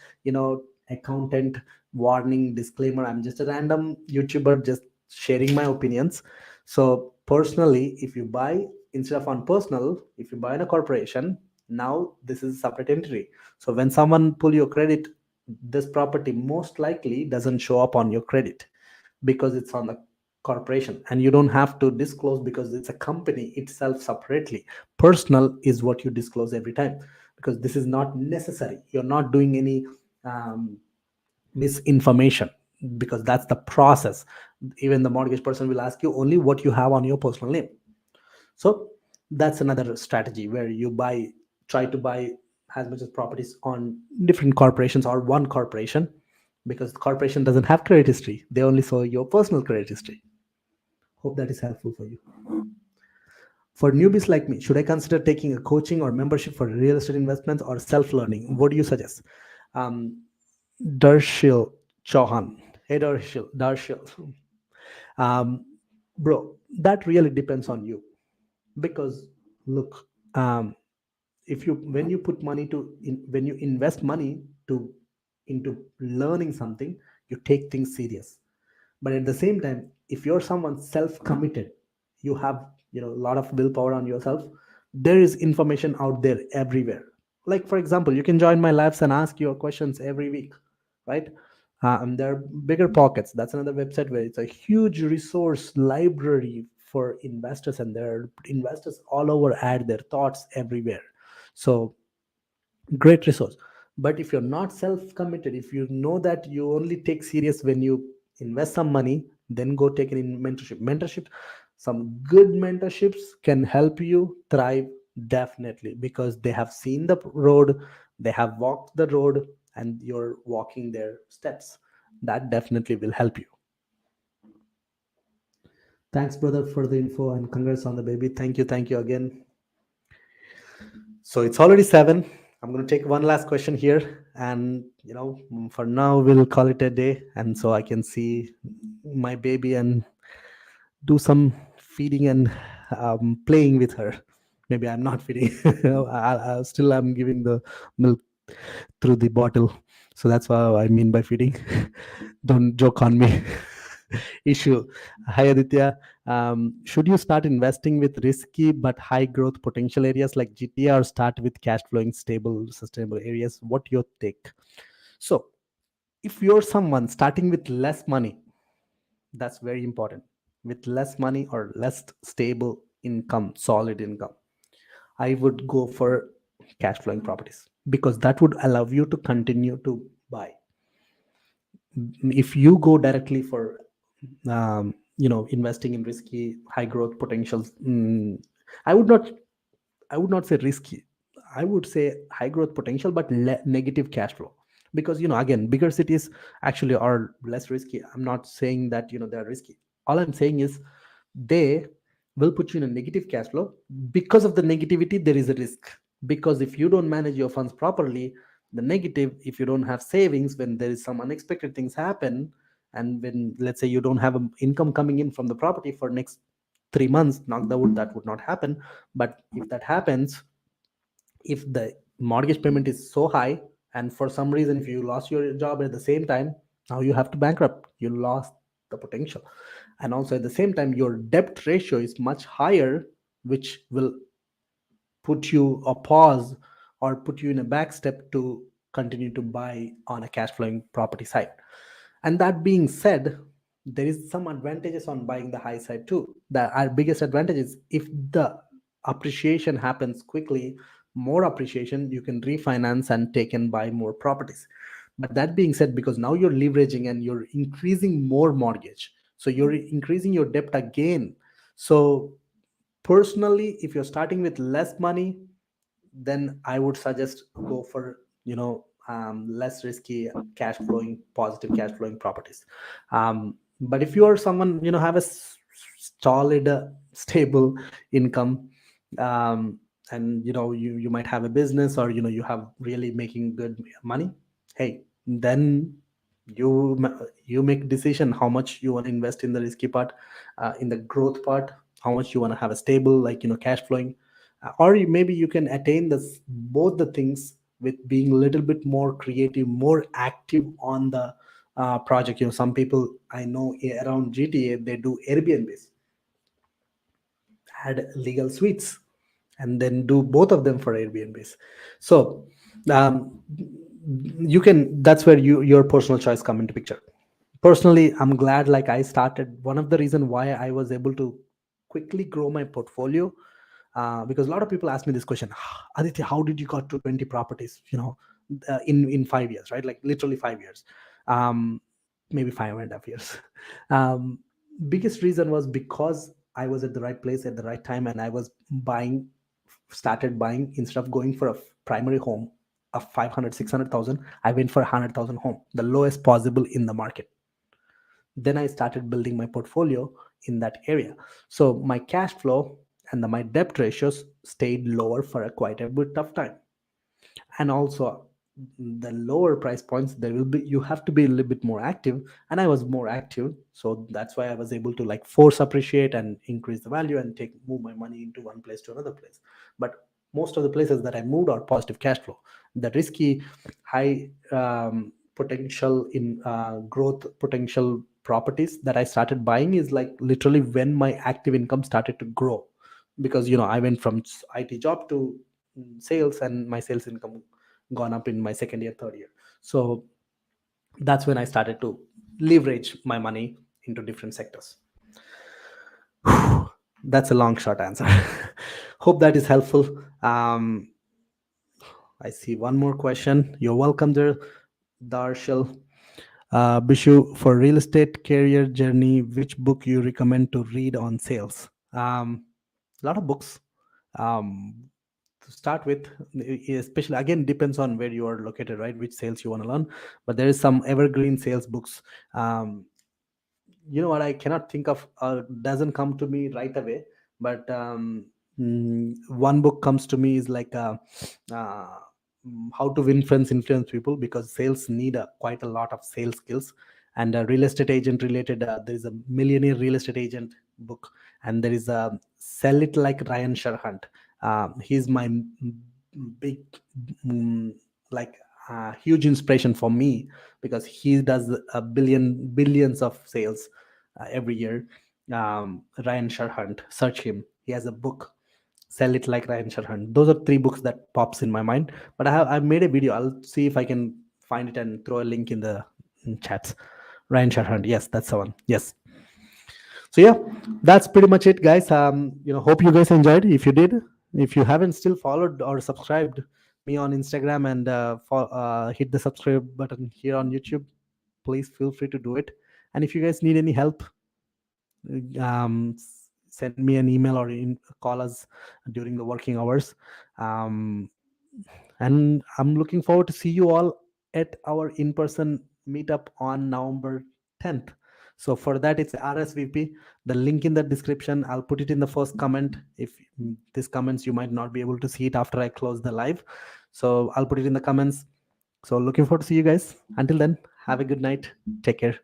accountant. Warning, disclaimer, I'm just a random YouTuber just sharing my opinions. So personally, if you buy instead of on personal, if you buy in a corporation, now this is a separate entity. So when someone pull your credit, this property most likely doesn't show up on your credit because it's on the corporation, and you don't have to disclose because it's a company itself separately. Personal is what you disclose every time, because this is not necessary. You're not doing any um, misinformation, because that's the process. Even the mortgage person will ask you only what you have on your personal name. So that's another strategy where you try to buy as much as properties on different corporations or one corporation, because the corporation doesn't have credit history. They only saw your personal credit history. Hope that is helpful for you. For newbies like me, should I consider taking a coaching or membership for real estate investments or self-learning? What do you suggest? Um, Darshil Chauhan. Hey, Darshil. Um, bro, that really depends on you. Because look, if you when you put money when you invest money into learning something, you take things serious. But at the same time, if you're someone self-committed, you have a lot of willpower on yourself, there is information out there everywhere. Like for example, you can join my labs and ask your questions every week, right? And there are bigger pockets, that's another website where it's a huge resource library for investors, and there are investors all over add their thoughts everywhere. So great resource. But if you're not self committed, if you know that you only take serious when you invest some money, then go take an mentorship. Some good mentorships can help you thrive, definitely, because they have seen the road, they have walked the road, and you're walking their steps. That definitely will help you. Thanks, brother, for the info, and congrats on the baby. Thank you again. So it's already 7. I'm going to take one last question here. And, for now, we'll call it a day. And so I can see my baby and do some feeding and playing with her. Maybe I'm not feeding. Still, I'm giving the milk through the bottle. So that's what I mean by feeding. Don't joke on me. Issue. Hi Aditya. Should you start investing with risky but high growth potential areas like GTA, or start with cash flowing, stable, sustainable areas? What your take? So, if you're someone starting with less money, that's very important. With less money or less stable income, solid income, I would go for cash flowing properties, because that would allow you to continue to buy. If you go directly for investing in risky high growth potentials, I would not I would not say risky. I would say high growth potential, but negative cash flow. Because, again, bigger cities actually are less risky. I'm not saying that, they're risky. All I'm saying is they will put you in a negative cash flow. Because of the negativity, there is a risk. Because if you don't manage your funds properly, the negative, if you don't have savings, when there is some unexpected things happen, and when, let's say, you don't have an income coming in from the property for next 3 months, knock the wood, that would not happen. But if that happens, if the mortgage payment is so high, and for some reason if you lost your job at the same time, now you have to bankrupt, you lost the potential. And also at the same time, your debt ratio is much higher, which will put you a pause or put you in a back step to continue to buy on a cash flowing property side. And that being said, there is some advantages on buying the high side too. Our biggest advantage is, if the appreciation happens quickly, more appreciation, you can refinance and take and buy more properties. But that being said, because now you're leveraging and you're increasing more mortgage, so you're increasing your debt again. So personally, if you're starting with less money, then I would suggest go for, less risky cash flowing, positive cash flowing properties. But if you are someone, have a solid, stable income, um, and you might have a business, or you have really making good money, hey, then you make decision how much you want to invest in the risky part, in the growth part, how much you want to have a stable, like, cash flowing. Or maybe you can attain this both the things with being a little bit more creative, more active on the project. Some people I know around GTA, they do Airbnbs, add legal suites, and then do both of them for Airbnbs. So um, you can, that's where your personal choice come into picture. Personally, I'm glad, like, I started, one of the reason why I was able to quickly grow my portfolio, because a lot of people ask me this question: Aditya, how did you got to 20 properties, in 5 years, right? Like literally 5 years, um, maybe 5.5 years. um, Biggest reason was because I was at the right place at the right time, and I was started buying, instead of going for a primary home of 500, 600,000, I went for 100,000 home, the lowest possible in the market. Then I started building my portfolio in that area. So my cash flow and my debt ratios stayed lower for quite a bit of time. And also, the lower price points, there will be, you have to be a little bit more active, and I was more active, so that's why I was able to, like, force appreciate and increase the value and move my money into one place to another place. But most of the places that I moved are positive cash flow. The risky high potential in growth potential properties that I started buying is like literally when my active income started to grow. Because I went from IT job to sales, and my sales income gone up in my second year, third year. So that's when I started to leverage my money into different sectors. That's a long short answer. Hope that is helpful. I see one more question. You're welcome there, Darshal. Bishu, for real estate career journey, which book you recommend to read on sales? A lot of books. To start with, especially, again, depends on where you are located, right? Which sales you want to learn. But there is some evergreen sales books. You know what, I cannot think of, doesn't come to me right away. But one book comes to me is like, uh, how to influence people, because sales need quite a lot of sales skills. And a real estate agent related, there is a millionaire real estate agent book. And there is a Sell It Like Ryan Sherhunt. He's my big mm, like huge inspiration for me, because he does billions of sales every year. Ryan Sherhunt, search him. He has a book, Sell It Like Ryan Sherhunt. Those are three books that pops in my mind. But I've made a video. I'll see if I can find it and throw a link in the chats. Ryan Sherhunt, yes, that's the one. Yes. So yeah, that's pretty much it, guys. Hope you guys enjoyed. If you did, if you haven't still followed or subscribed me on Instagram, and hit the subscribe button here on YouTube, please feel free to do it. And if you guys need any help, send me an email or call us during the working hours. um, and I'm looking forward to see you all at our in-person meetup on November 10th. So for that, it's RSVP. The link in the description, I'll put it in the first comment. If this comments, you might not be able to see it after I close the live, so I'll put it in the comments. So looking forward to see you guys. Until then, have a good night. Take care.